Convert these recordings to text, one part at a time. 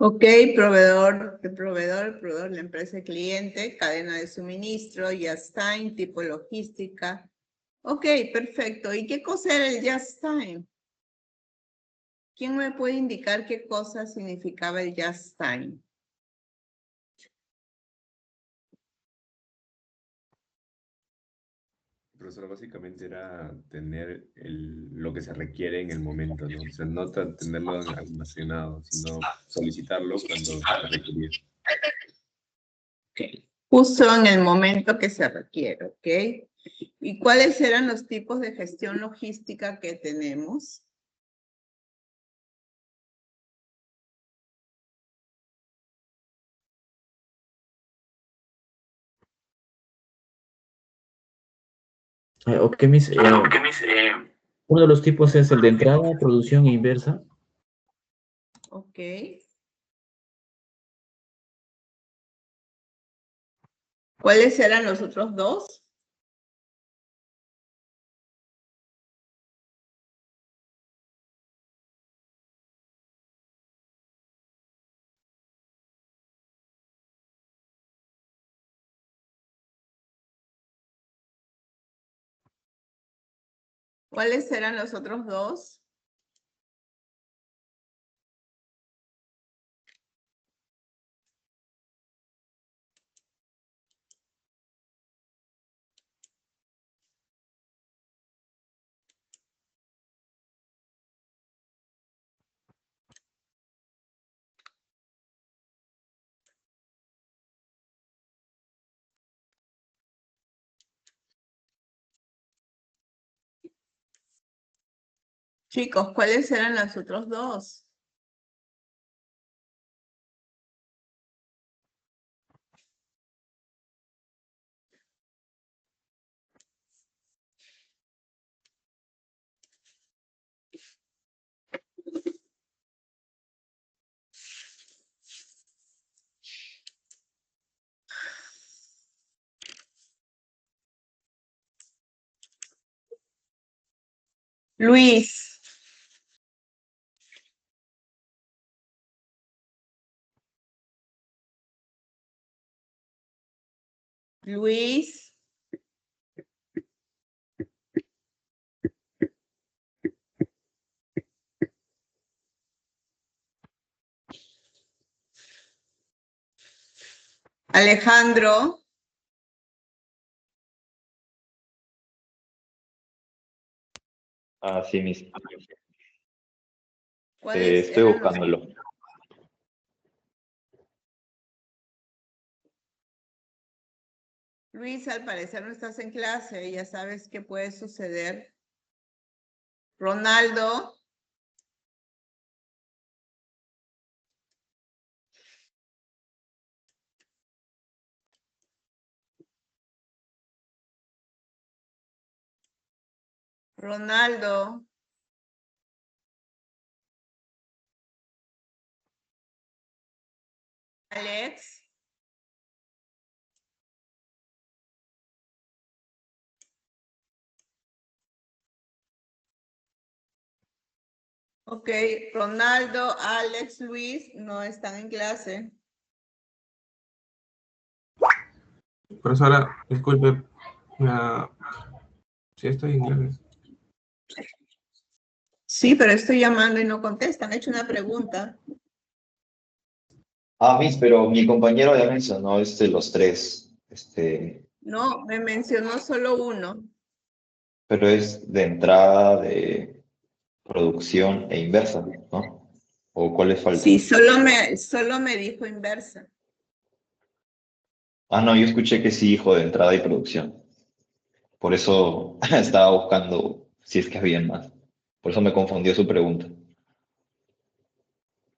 Ok, proveedor, la empresa cliente, cadena de suministro, just time, tipo logística. Ok, perfecto. ¿Y qué cosa era el just time? ¿Quién me puede indicar qué cosa significaba el just time? Profesora, básicamente era tener lo que se requiere en el momento, ¿no? O sea, no tenerlo almacenado, sino solicitarlo cuando se requiere. Okay. Justo en el momento que se requiere, ¿ok? ¿Y cuáles eran los tipos de gestión logística que tenemos? Ok, Miss. Uno de los tipos es el de entrada, producción e inversa. Ok. ¿Cuáles eran los otros dos? ¿Cuáles eran los otros dos? Chicos, ¿cuáles eran los otros dos? Luis. Luis. Alejandro. Ah, sí, Miss. ¿Cuáles Estoy eran buscándolo. Luis, al parecer no estás en clase, ya sabes qué puede suceder. Ronaldo. Ronaldo. Alex. Ok, Ronaldo, Alex, Luis no están en clase. Profesora, disculpe, sí estoy en clase. Sí, pero estoy llamando y no contestan. He hecho una pregunta. Ah, Miss, pero mi compañero ya mencionó los tres, No, me mencionó solo uno. pero es de entrada, de producción e inversa, ¿no? ¿O cuál le falta? Sí, solo me dijo inversa. Ah, no, yo escuché que sí, hijo de entrada y producción. Por eso estaba buscando si es que había más. Por eso me confundió su pregunta.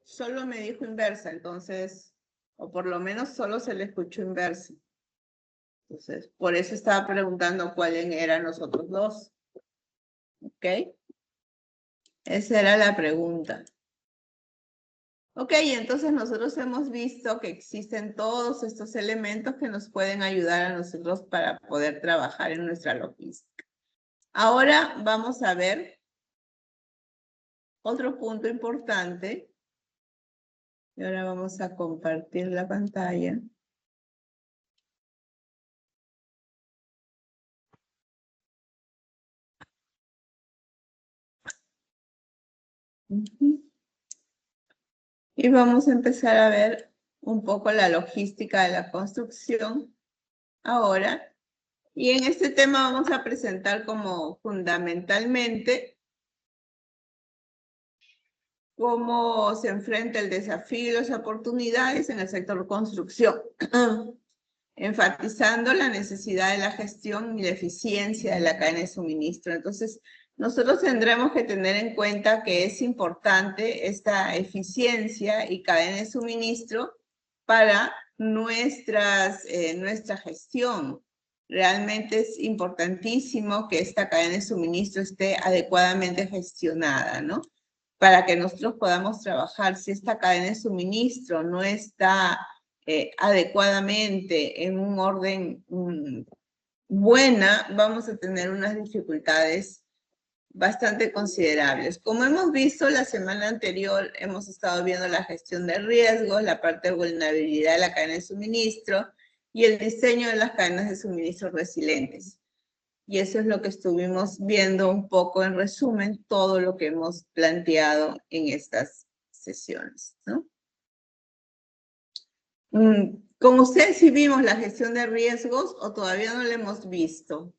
Solo me dijo inversa, entonces, o por lo menos solo se le escuchó inversa. Entonces, por eso estaba preguntando cuáles eran los otros dos. ¿Ok? Esa era la pregunta. Ok, entonces nosotros hemos visto que existen todos estos elementos que nos pueden ayudar a nosotros para poder trabajar en nuestra logística. Ahora vamos a ver otro punto importante. Y ahora vamos a compartir la pantalla. Y vamos a empezar a ver un poco la logística de la construcción ahora. Y en este tema vamos a presentar como fundamentalmente cómo se enfrenta el desafío y las oportunidades en el sector construcción, enfatizando la necesidad de la gestión y la eficiencia de la cadena de suministro. Entonces, nosotros tendremos que tener en cuenta que es importante esta eficiencia y cadena de suministro para nuestra gestión. Realmente es importantísimo que esta cadena de suministro esté adecuadamente gestionada, ¿no? Para que nosotros podamos trabajar. Si esta cadena de suministro no está adecuadamente en un orden buena, vamos a tener unas dificultades bastante considerables. Como hemos visto la semana anterior, hemos estado viendo la gestión de riesgos, la parte de vulnerabilidad de la cadena de suministro y el diseño de las cadenas de suministro resilientes. Y eso es lo que estuvimos viendo un poco en resumen, todo lo que hemos planteado en estas sesiones, ¿no? ¿Con ustedes sí vimos la gestión de riesgos o todavía no la hemos visto?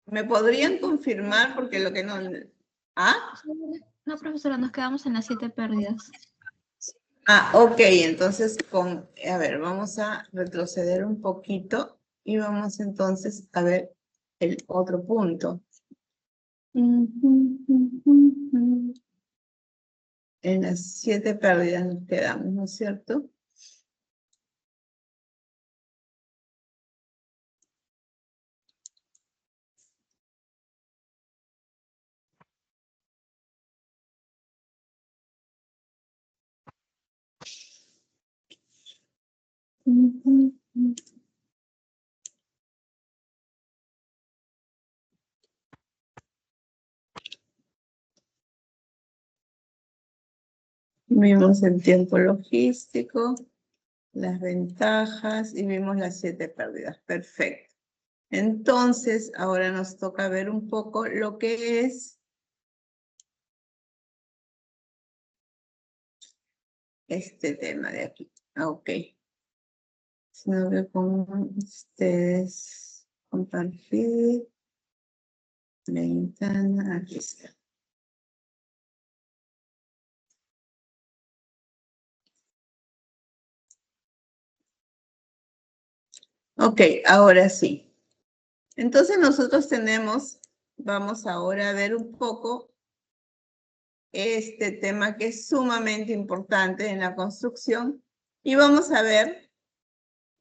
¿Me podrían confirmar? Porque lo que no... ¿Ah? No, profesora, nos quedamos en las 7 pérdidas. Ah, ok, entonces a ver, vamos a retroceder un poquito y vamos entonces a ver el otro punto. En las 7 pérdidas nos quedamos, ¿no es cierto? Vimos el tiempo logístico, las ventajas y vimos las 7 pérdidas. Perfecto. Entonces, ahora nos toca ver un poco lo que es este tema de aquí. Ok. Si no veo con ustedes compartir. Ventana, aquí está. Ok, ahora sí. Entonces nosotros vamos ahora a ver un poco este tema que es sumamente importante en la construcción y vamos a ver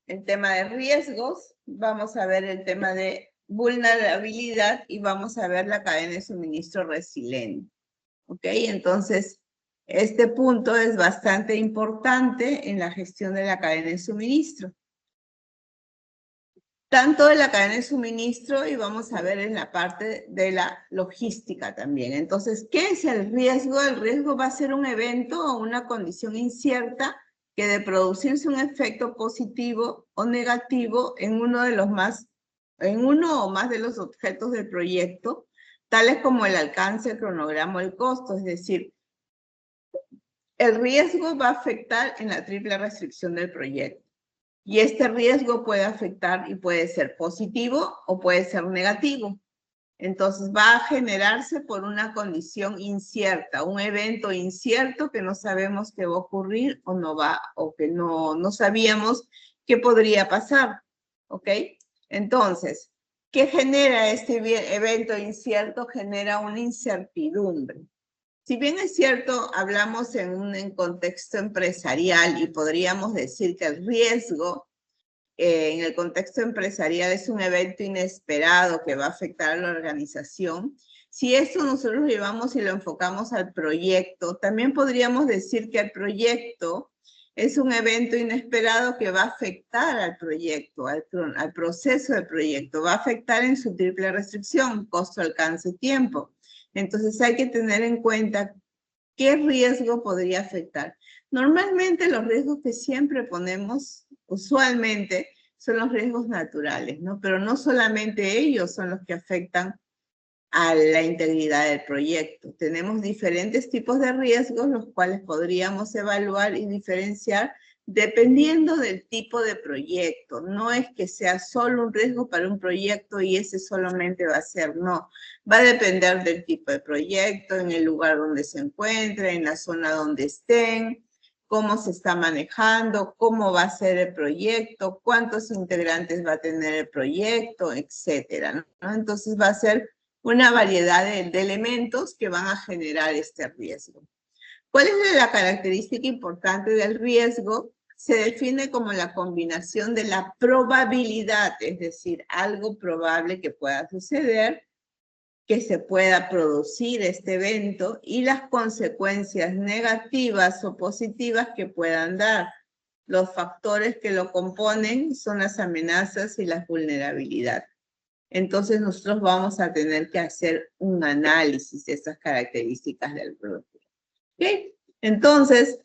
el tema de riesgos, vamos a ver el tema de vulnerabilidad y vamos a ver la cadena de suministro resiliente. ¿Ok? Entonces, este punto es bastante importante en la gestión de la cadena de suministro. Tanto de la cadena de suministro y vamos a ver en la parte de la logística también. Entonces, ¿qué es el riesgo? El riesgo va a ser un evento o una condición incierta que de producirse un efecto positivo o negativo en uno o más de los objetos del proyecto, tales como el alcance, el cronograma o el costo. Es decir, el riesgo va a afectar en la triple restricción del proyecto. Y este riesgo puede afectar y puede ser positivo o puede ser negativo. Entonces va a generarse por una condición incierta, un evento incierto que no sabemos qué va a ocurrir o no va, o que no sabíamos qué podría pasar. ¿Ok? Entonces, ¿qué genera este evento incierto? Genera una incertidumbre. Si bien es cierto, hablamos en un contexto empresarial y podríamos decir que el riesgo en el contexto empresarial es un evento inesperado que va a afectar a la organización. Si esto nosotros lo llevamos y lo enfocamos al proyecto, también podríamos decir que el proyecto es un evento inesperado que va a afectar al proyecto, al proceso del proyecto, va a afectar en su triple restricción, costo, alcance, tiempo. Entonces hay que tener en cuenta qué riesgo podría afectar. Normalmente los riesgos que siempre ponemos, usualmente, son los riesgos naturales, ¿no? Pero no solamente ellos son los que afectan a la integridad del proyecto. Tenemos diferentes tipos de riesgos, los cuales podríamos evaluar y diferenciar dependiendo del tipo de proyecto. No es que sea solo un riesgo para un proyecto y ese solamente va a ser, no. Va a depender del tipo de proyecto, en el lugar donde se encuentre, en la zona donde estén, cómo se está manejando, cómo va a ser el proyecto, cuántos integrantes va a tener el proyecto, etcétera, ¿no? Entonces va a ser una variedad de elementos que van a generar este riesgo. ¿Cuál es la característica importante del riesgo? Se define como la combinación de la probabilidad, es decir, algo probable que pueda suceder, que se pueda producir este evento y las consecuencias negativas o positivas que puedan dar. Los factores que lo componen son las amenazas y la vulnerabilidad. Entonces nosotros vamos a tener que hacer un análisis de esas características del producto. ¿Ok? Entonces,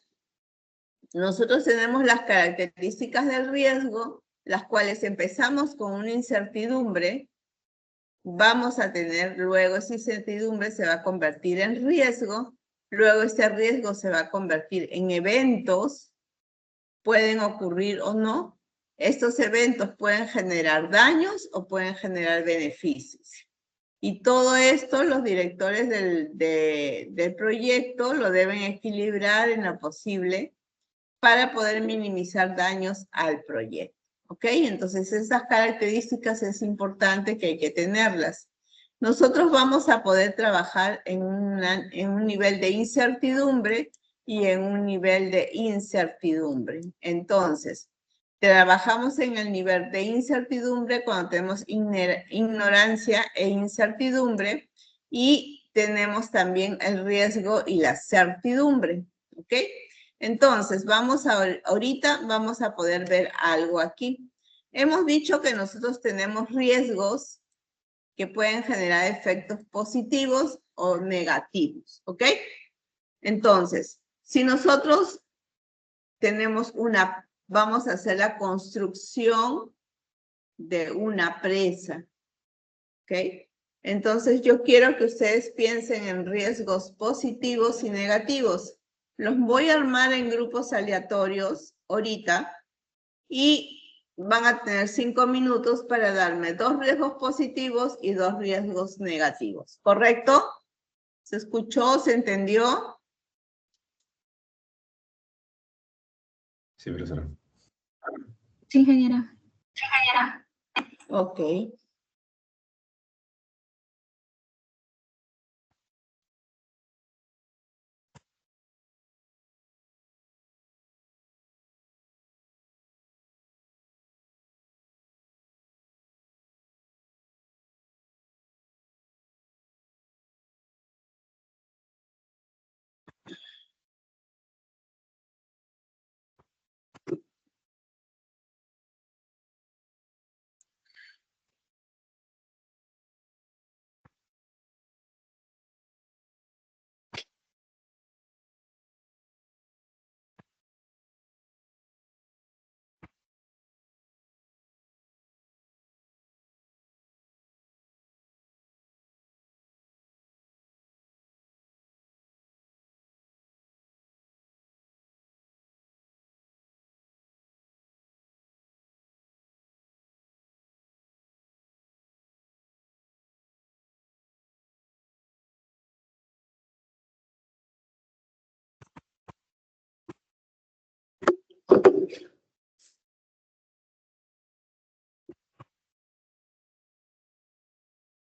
nosotros tenemos las características del riesgo, las cuales empezamos con una incertidumbre, vamos a tener luego esa incertidumbre se va a convertir en riesgo, luego ese riesgo se va a convertir en eventos, pueden ocurrir o no. Estos eventos pueden generar daños o pueden generar beneficios. Y todo esto los directores del proyecto lo deben equilibrar en lo posible para poder minimizar daños al proyecto. ¿Ok? Entonces, esas características es importante que hay que tenerlas. Nosotros vamos a poder trabajar en un nivel de incertidumbre y en un nivel de incertidumbre. Entonces, trabajamos en el nivel de incertidumbre cuando tenemos ignorancia e incertidumbre y tenemos también el riesgo y la certidumbre. ¿Ok? Entonces, ahorita vamos a poder ver algo aquí. Hemos dicho que nosotros tenemos riesgos que pueden generar efectos positivos o negativos, ¿ok? Entonces, si nosotros vamos a hacer la construcción de una presa, ¿ok? Entonces, yo quiero que ustedes piensen en riesgos positivos y negativos. Los voy a armar en grupos aleatorios ahorita y van a tener 5 minutos para darme 2 riesgos positivos y 2 riesgos negativos. ¿Correcto? ¿Se escuchó? ¿Se entendió? Sí, profesora. Sí, ingeniera. Ok.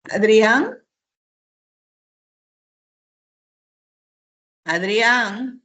Adrián. Adrián.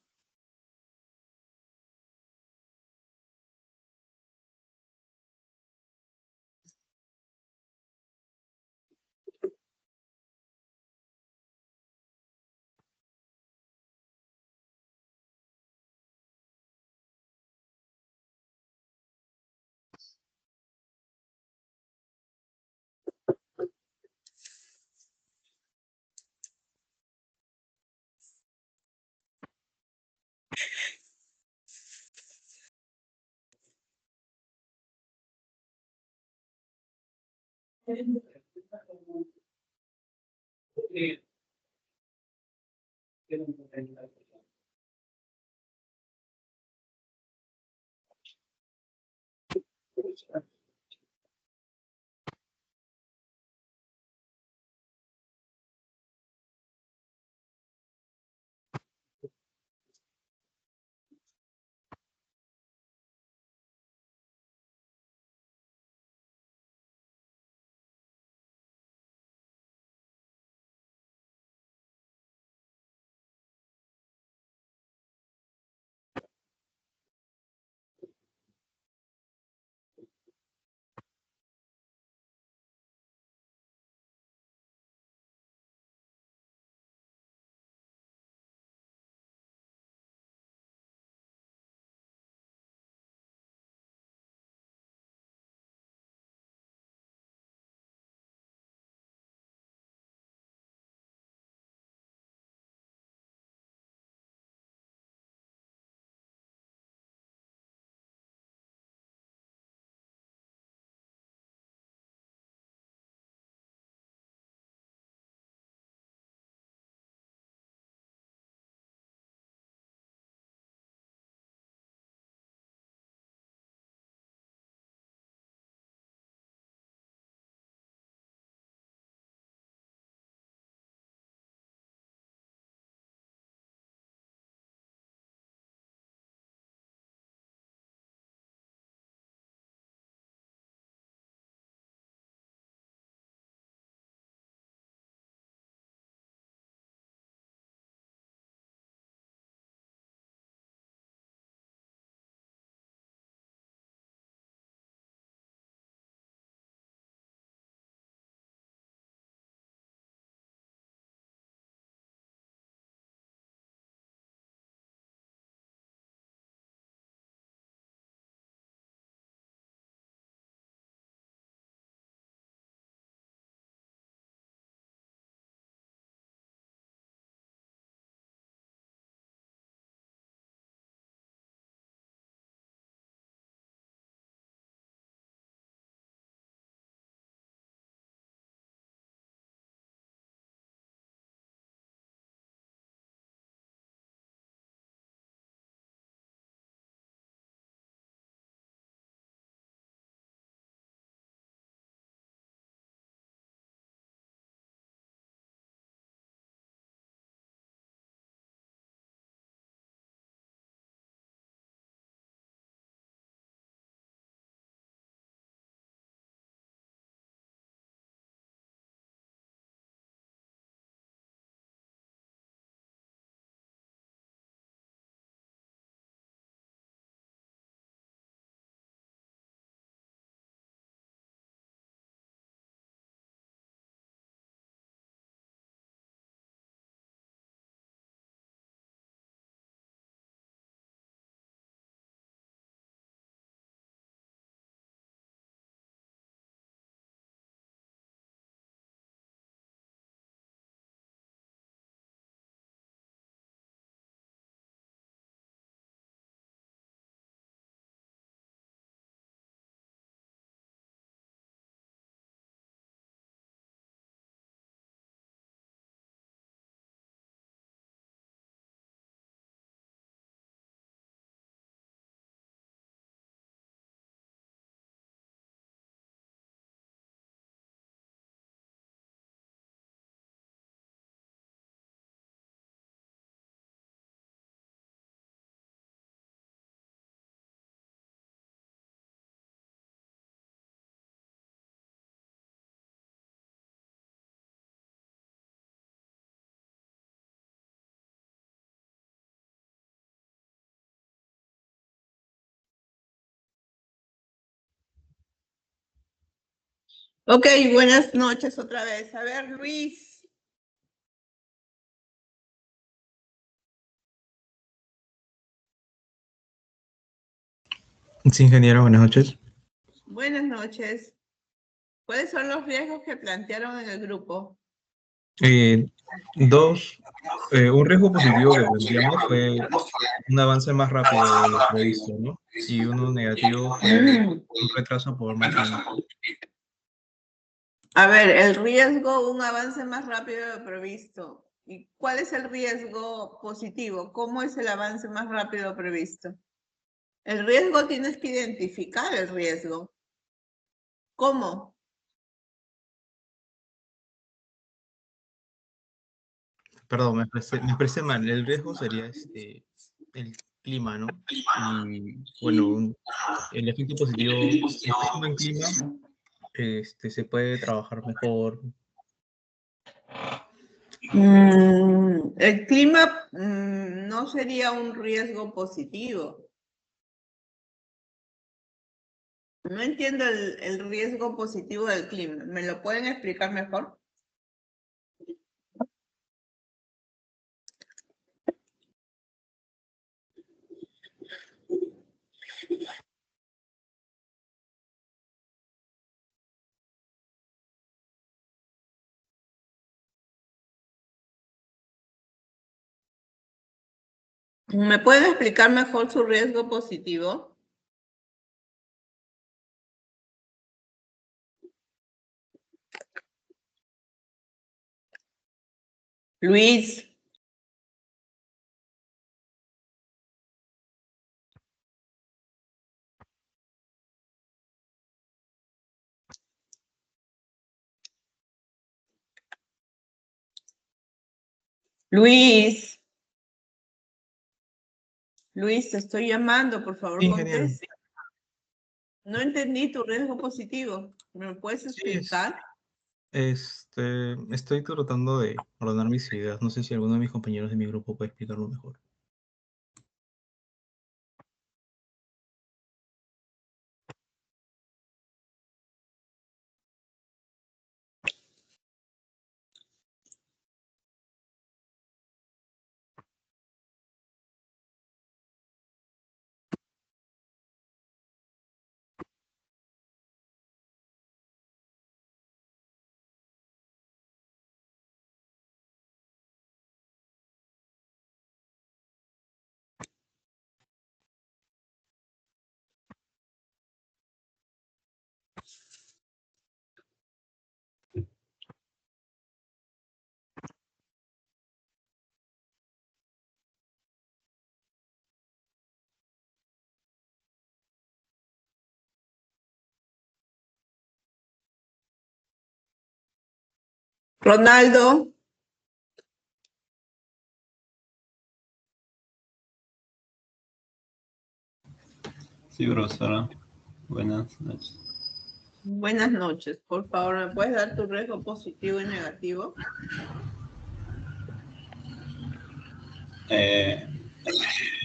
Ok, buenas noches otra vez. A ver, Luis. Sí, ingeniero, buenas noches. Buenas noches. ¿Cuáles son los riesgos que plantearon en el grupo? Un riesgo positivo que planteamos fue un avance más rápido de lo previsto, ¿no? Y uno negativo fue un retraso por mal clima. A ver, el riesgo, un avance más rápido de lo previsto. ¿Y cuál es el riesgo positivo? ¿Cómo es el avance más rápido de lo previsto? El riesgo tienes que identificar el riesgo. ¿Cómo? Perdón, me expresé mal. El riesgo sería el clima, ¿no? Y bueno, el efecto positivo es un buen clima, se puede trabajar mejor. El clima no sería un riesgo positivo. No entiendo el riesgo positivo del clima. ¿Me lo pueden explicar mejor? ¿Me pueden explicar mejor su riesgo positivo? Luis. Luis. Luis, te estoy llamando, por favor, Sí, ingeniero. conteste. No entendí tu riesgo positivo. ¿Me lo puedes explicar? Estoy tratando de ordenar mis ideas. No sé si alguno de mis compañeros de mi grupo puede explicarlo mejor. Ronaldo. Sí, profesora. Buenas noches. Buenas noches. Por favor, ¿me puedes dar tu riesgo positivo y negativo?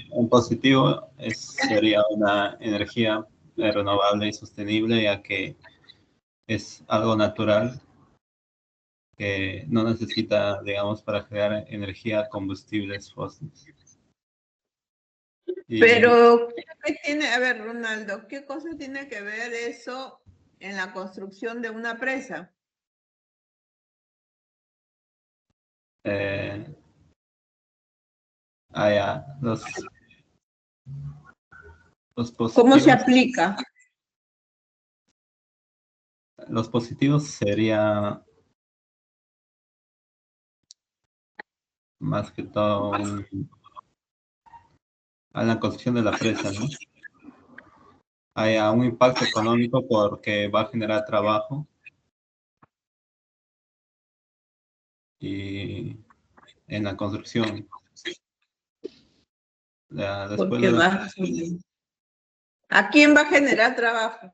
Un positivo sería una energía renovable y sostenible, ya que es algo natural que no necesita, digamos, para crear energía combustibles fósiles. Pero, ¿qué tiene? A ver, Ronaldo, ¿qué cosa tiene que ver eso en la construcción de una presa? Los ¿Cómo se positivos, aplica? los positivos sería más que todo a la construcción de la presa, ¿no? Hay un impacto económico porque va a generar trabajo y en la construcción. Después Porque de la, ¿a quién va a generar trabajo?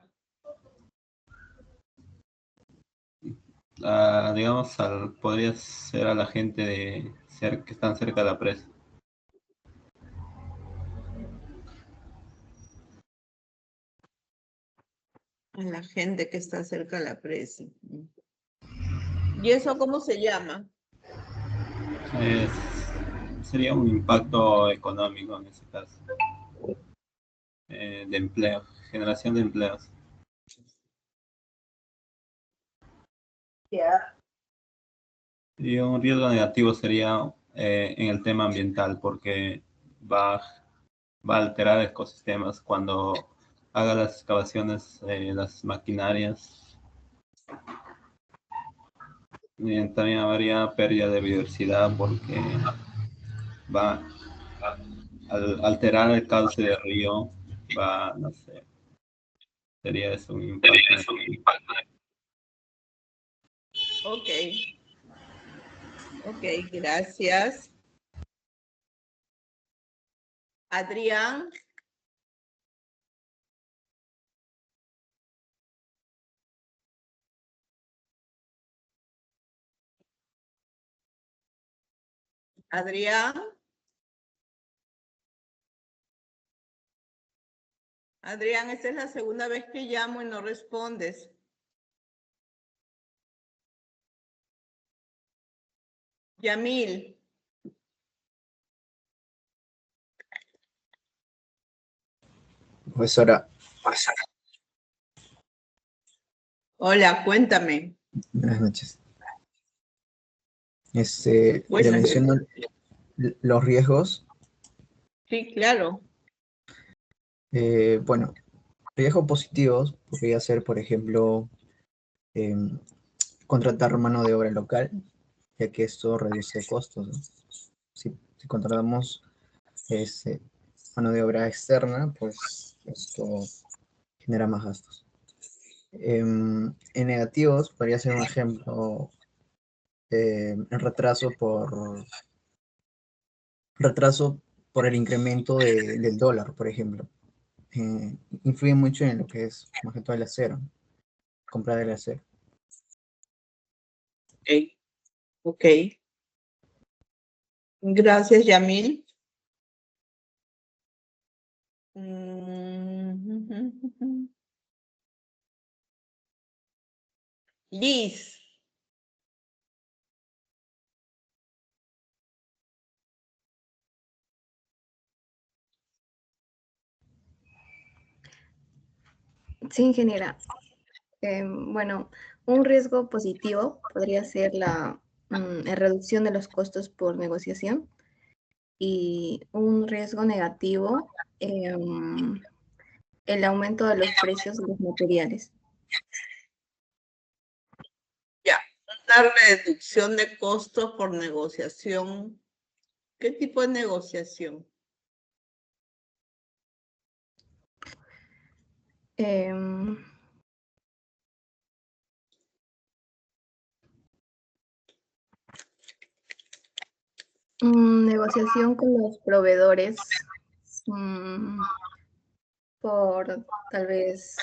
digamos, podría ser a la gente que están cerca de la presa. a la gente que está cerca de la presa. ¿Y eso cómo se llama? Sería un impacto económico en ese caso, de empleo, generación de empleos. Ya. Y un riesgo negativo sería en el tema ambiental, porque va a alterar ecosistemas cuando haga las excavaciones, las maquinarias. Y también habría pérdida de biodiversidad porque va a alterar el cauce del río, no sé, sería eso un impacto. Ok. Ok, gracias. Adrián. Adrián. Adrián, esta es la segunda vez que llamo y no respondes. Yamil. Profesora, Hola, cuéntame. buenas noches. Le Buenas noches. menciono los riesgos. Sí, claro. Bueno, riesgos positivos podría ser, por ejemplo, contratar mano de obra local, ya que esto reduce costos, ¿no? Si contratamos mano de obra externa, pues esto genera más gastos. En negativos podría ser un ejemplo, el retraso por el incremento del dólar, por ejemplo. Influye mucho en lo que es, más que todo, el acero, comprar el acero. Ok. Ok. Gracias, Yamil. Liz. Sí, ingeniera. Bueno, un riesgo positivo podría ser la reducción de los costos por negociación y un riesgo negativo, el aumento de los precios de los materiales. Ya, una reducción de costos por negociación. ¿Qué tipo de negociación? Negociación con los proveedores por tal vez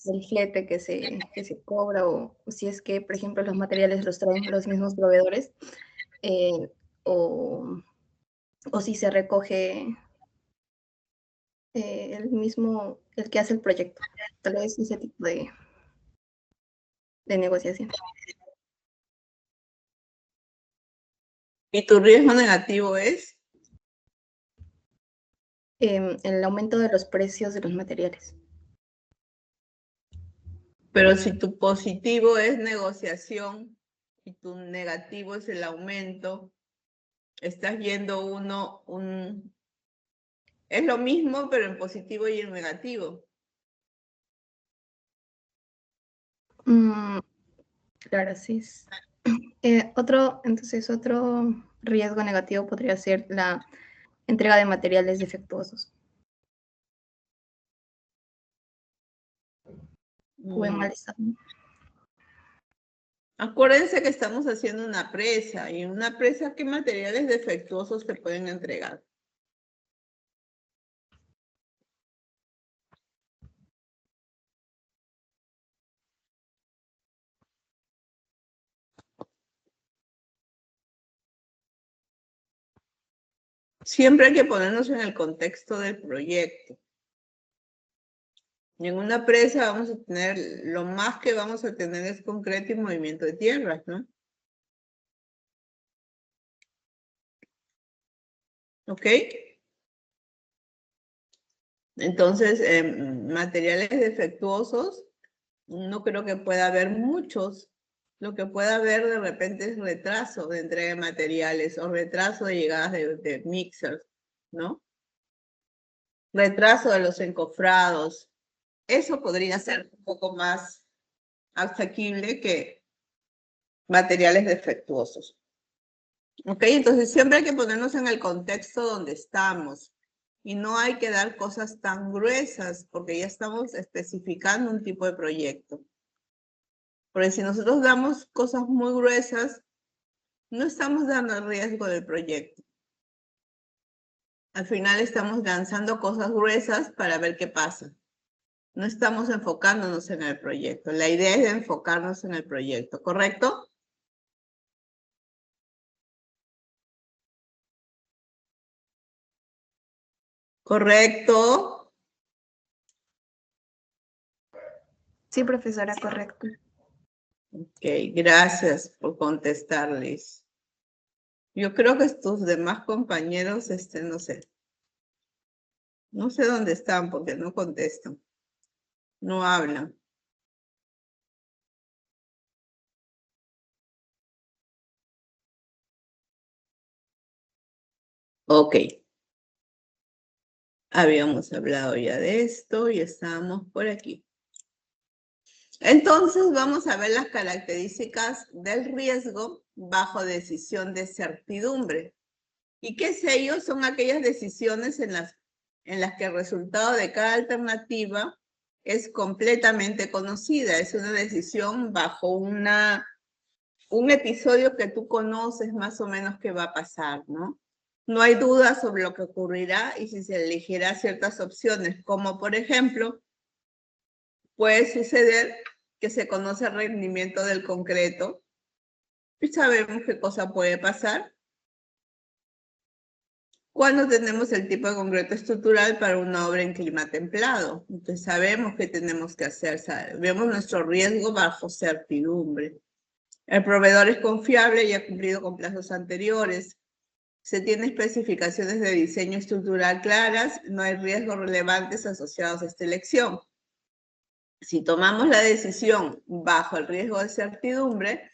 el flete que se cobra o si es que, por ejemplo, los materiales los traen los mismos proveedores o si se recoge el que hace el proyecto. Tal vez ese tipo de negociación. ¿Y tu riesgo negativo es? El aumento de los precios de los materiales. Pero si tu positivo es negociación y tu negativo es el aumento, estás yendo es lo mismo, pero en positivo y en negativo. Claro, sí. Otro riesgo negativo podría ser la entrega de materiales defectuosos o en mal estado. Acuérdense que estamos haciendo una presa y en una presa, ¿qué materiales defectuosos se pueden entregar? Siempre hay que ponernos en el contexto del proyecto. En una presa vamos a tener, lo más que vamos a tener es concreto y movimiento de tierras, ¿no? ¿Ok? Entonces, materiales defectuosos, no creo que pueda haber muchos. Lo que pueda haber de repente es retraso de entrega de materiales o retraso de llegadas de mixers, ¿no? Retraso de los encofrados. Eso podría ser un poco más asequible que materiales defectuosos. ¿Ok? Entonces siempre hay que ponernos en el contexto donde estamos. Y no hay que dar cosas tan gruesas porque ya estamos especificando un tipo de proyecto. Porque si nosotros damos cosas muy gruesas, no estamos dando el riesgo del proyecto. Al final estamos lanzando cosas gruesas para ver qué pasa. No estamos enfocándonos en el proyecto. La idea es enfocarnos en el proyecto, ¿correcto? ¿Correcto? Sí, profesora, correcto. Ok, gracias por contestarles. Yo creo que tus demás compañeros, no sé. No sé dónde están porque no contestan. No hablan. Ok. Habíamos hablado ya de esto y estábamos por aquí. Entonces vamos a ver las características del riesgo bajo decisión de certidumbre. ¿Y qué es ello? Son aquellas decisiones en las que el resultado de cada alternativa es completamente conocida. Es una decisión bajo un episodio que tú conoces más o menos qué va a pasar, ¿no? No hay duda sobre lo que ocurrirá y si se elegirá ciertas opciones, como por ejemplo, puede suceder que se conoce el rendimiento del concreto y sabemos qué cosa puede pasar cuando tenemos el tipo de concreto estructural para una obra en clima templado. Entonces sabemos qué tenemos que hacer, vemos nuestro riesgo bajo certidumbre. El proveedor es confiable y ha cumplido con plazos anteriores. Se tiene especificaciones de diseño estructural claras, no hay riesgos relevantes asociados a esta elección. Si tomamos la decisión bajo el riesgo de certidumbre,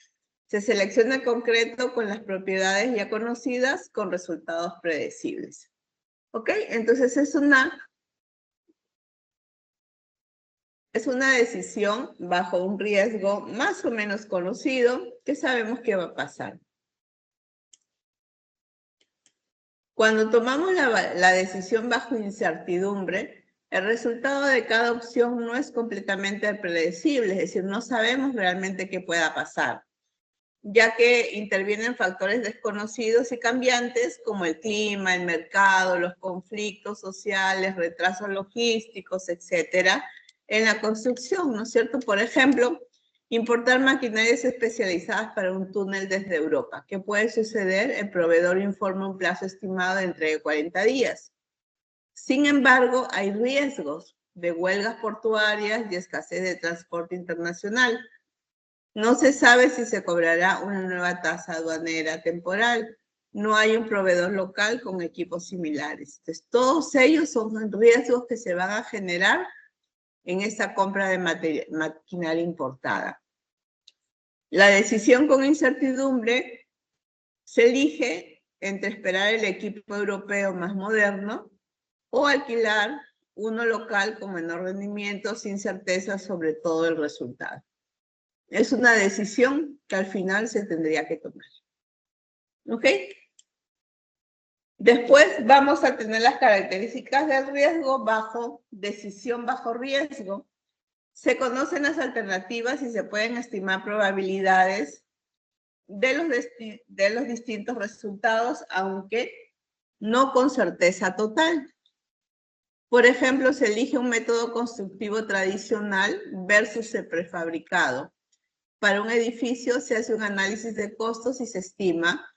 se selecciona el concreto con las propiedades ya conocidas con resultados predecibles. ¿Ok? Entonces es una decisión bajo un riesgo más o menos conocido que sabemos qué va a pasar. Cuando tomamos la decisión bajo incertidumbre, el resultado de cada opción no es completamente predecible, es decir, no sabemos realmente qué pueda pasar, ya que intervienen factores desconocidos y cambiantes como el clima, el mercado, los conflictos sociales, retrasos logísticos, etcétera, en la construcción, ¿no es cierto? Por ejemplo, importar maquinarias especializadas para un túnel desde Europa. ¿Qué puede suceder? El proveedor informa un plazo estimado de entrega de 40 días. Sin embargo, hay riesgos de huelgas portuarias y escasez de transporte internacional. No se sabe si se cobrará una nueva tasa aduanera temporal. No hay un proveedor local con equipos similares. Entonces, todos ellos son riesgos que se van a generar en esta compra de maquinaria importada. La decisión con incertidumbre se elige entre esperar el equipo europeo más moderno o alquilar uno local con menor rendimiento sin certeza sobre todo el resultado. Es una decisión que al final se tendría que tomar. ¿Ok? Después vamos a tener las características del riesgo bajo decisión bajo riesgo. Se conocen las alternativas y se pueden estimar probabilidades de los distintos resultados, aunque no con certeza total. Por ejemplo, se elige un método constructivo tradicional versus el prefabricado. Para un edificio se hace un análisis de costos y se estima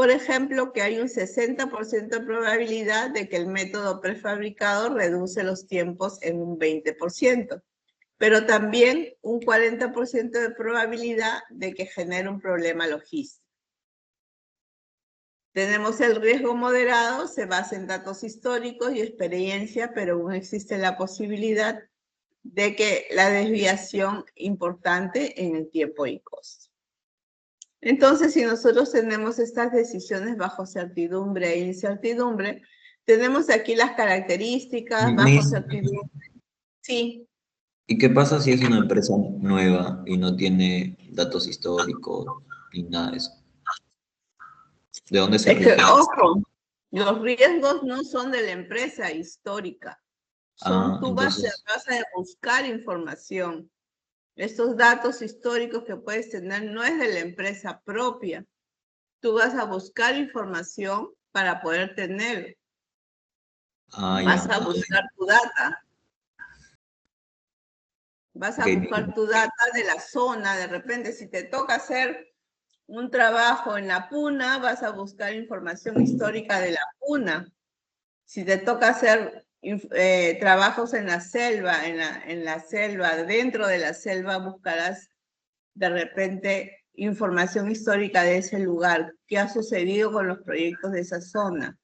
Por ejemplo, que hay un 60% de probabilidad de que el método prefabricado reduce los tiempos en un 20%, pero también un 40% de probabilidad de que genere un problema logístico. Tenemos el riesgo moderado, se basa en datos históricos y experiencia, pero aún existe la posibilidad de que la desviación importante en el tiempo y costo. Entonces, si nosotros tenemos estas decisiones bajo certidumbre e incertidumbre, tenemos aquí las características bajo certidumbre. Sí. ¿Y qué pasa si es una empresa nueva y no tiene datos históricos ni nada de eso? ¿De dónde se rige? Ojo, los riesgos no son de la empresa histórica. Tú vas a buscar información. Estos datos históricos que puedes tener no es de la empresa propia. Tú vas a buscar información para poder tener. Vas a buscar tu data. Vas a buscar tu data de la zona. De repente, si te toca hacer un trabajo en la puna, vas a buscar información histórica de la puna. Si te toca hacer trabajos en la selva, dentro de la selva, buscarás de repente información histórica de ese lugar. ¿Qué ha sucedido con los proyectos de esa zona?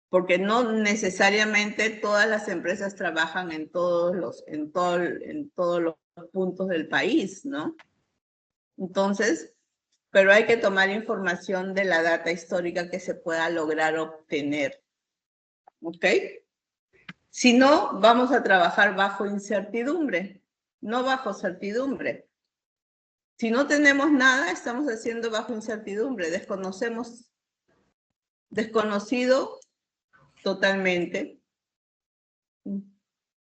Porque no necesariamente todas las empresas trabajan en todos los puntos del país, ¿no? Entonces, pero hay que tomar información de la data histórica que se pueda lograr obtener. ¿Ok? Si no, vamos a trabajar bajo incertidumbre, no bajo certidumbre. Si no tenemos nada, estamos haciendo bajo incertidumbre, desconocido totalmente.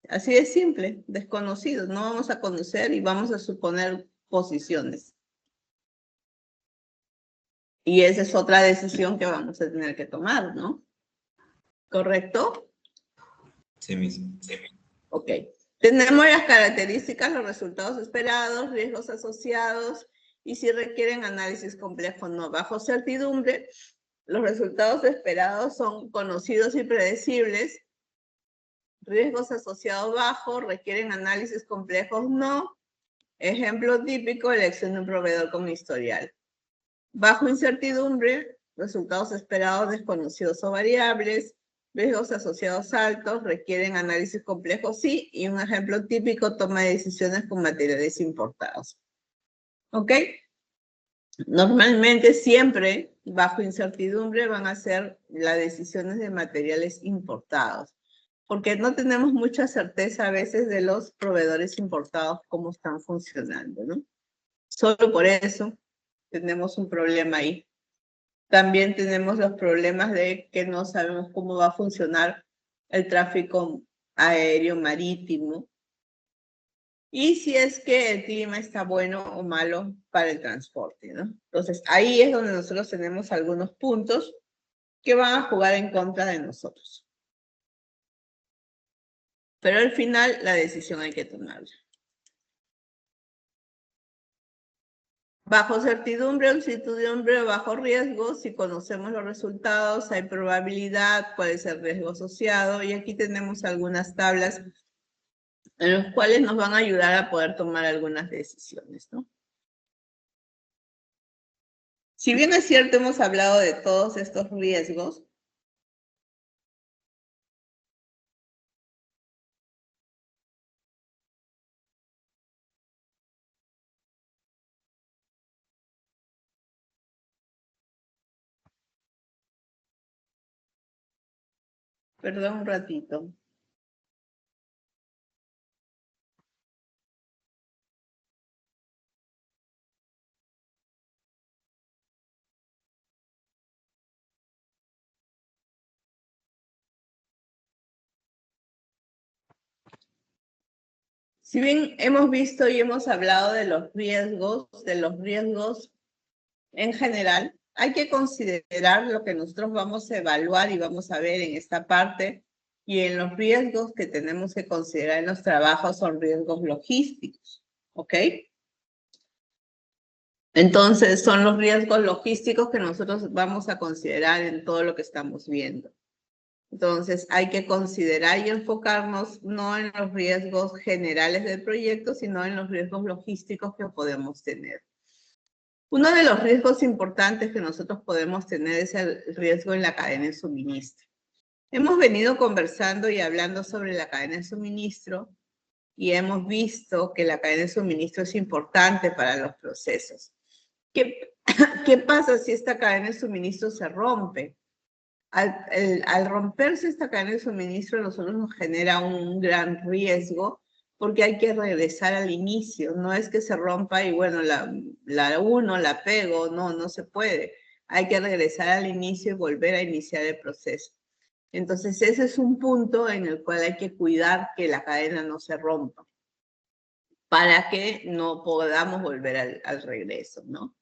Así de simple, desconocido. No vamos a conocer y vamos a suponer posiciones. Y esa es otra decisión que vamos a tener que tomar, ¿no? ¿Correcto? Sí mismo. Ok. Tenemos las características, los resultados esperados, riesgos asociados y si requieren análisis complejo o no. Bajo certidumbre, los resultados esperados son conocidos y predecibles. Riesgos asociados bajos, requieren análisis complejos no. Ejemplo típico, elección de un proveedor con historial. Bajo incertidumbre, resultados esperados desconocidos o variables. Riesgos asociados altos, requieren análisis complejo, sí, y un ejemplo típico, toma de decisiones con materiales importados. ¿Ok? Normalmente siempre, bajo incertidumbre, van a ser las decisiones de materiales importados, porque no tenemos mucha certeza a veces de los proveedores importados, cómo están funcionando, ¿no? Solo por eso tenemos un problema ahí. También tenemos los problemas de que no sabemos cómo va a funcionar el tráfico aéreo, marítimo. Y si es que el clima está bueno o malo para el transporte, ¿no? Entonces, ahí es donde nosotros tenemos algunos puntos que van a jugar en contra de nosotros. Pero al final, la decisión hay que tomarla. Bajo certidumbre o incertidumbre o bajo riesgo, si conocemos los resultados, hay probabilidad, puede ser riesgo asociado, y aquí tenemos algunas tablas en las cuales nos van a ayudar a poder tomar algunas decisiones, ¿no? Si bien es cierto, hemos hablado de todos estos riesgos, perdón un ratito. Si bien hemos visto y hemos hablado de los riesgos en general, hay que considerar lo que nosotros vamos a evaluar y vamos a ver en esta parte, y en los riesgos que tenemos que considerar en los trabajos son riesgos logísticos, ¿ok? Entonces, son los riesgos logísticos que nosotros vamos a considerar en todo lo que estamos viendo. Entonces, hay que considerar y enfocarnos no en los riesgos generales del proyecto, sino en los riesgos logísticos que podemos tener. Uno de los riesgos importantes que nosotros podemos tener es el riesgo en la cadena de suministro. Hemos venido conversando y hablando sobre la cadena de suministro y hemos visto que la cadena de suministro es importante para los procesos. ¿Qué pasa si esta cadena de suministro se rompe? Al romperse esta cadena de suministro, a nosotros nos genera un gran riesgo porque hay que regresar al inicio. No es que se rompa y bueno, la pego, no se puede. Hay que regresar al inicio y volver a iniciar el proceso. Entonces, ese es un punto en el cual hay que cuidar que la cadena no se rompa para que no podamos volver al regreso, ¿no?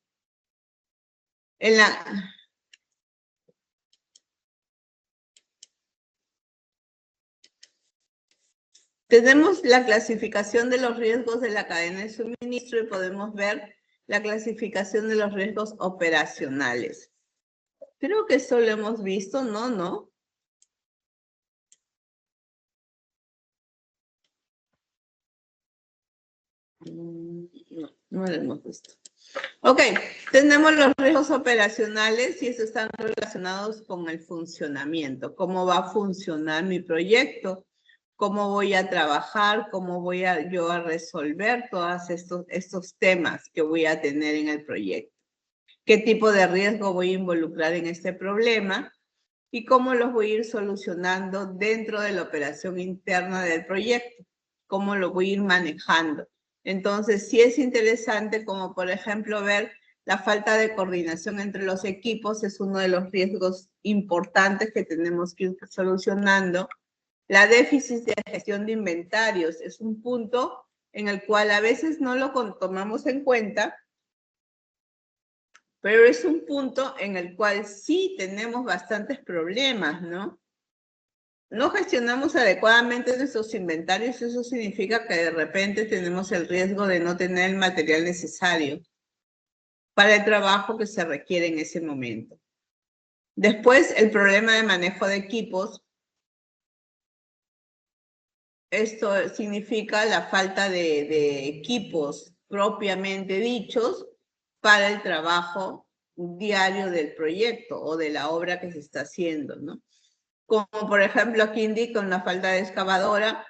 Tenemos la clasificación de los riesgos de la cadena de suministro y podemos ver la clasificación de los riesgos operacionales. Creo que eso lo hemos visto, ¿no? No lo hemos visto. Ok, tenemos los riesgos operacionales y estos están relacionados con el funcionamiento. ¿Cómo va a funcionar mi proyecto? ¿Cómo voy a trabajar? ¿Cómo voy yo a resolver todos estos temas que voy a tener en el proyecto? ¿Qué tipo de riesgo voy a involucrar en este problema? ¿Y cómo los voy a ir solucionando dentro de la operación interna del proyecto? ¿Cómo lo voy a ir manejando? Entonces, sí es interesante, como por ejemplo ver la falta de coordinación entre los equipos, es uno de los riesgos importantes que tenemos que ir solucionando. La déficit de gestión de inventarios es un punto en el cual a veces no lo tomamos en cuenta, pero es un punto en el cual sí tenemos bastantes problemas, ¿no? No gestionamos adecuadamente nuestros inventarios, eso significa que de repente tenemos el riesgo de no tener el material necesario para el trabajo que se requiere en ese momento. Después, el problema de manejo de equipos. Esto significa la falta de equipos propiamente dichos para el trabajo diario del proyecto o de la obra que se está haciendo, ¿no? Como por ejemplo aquí indica una falta de excavadora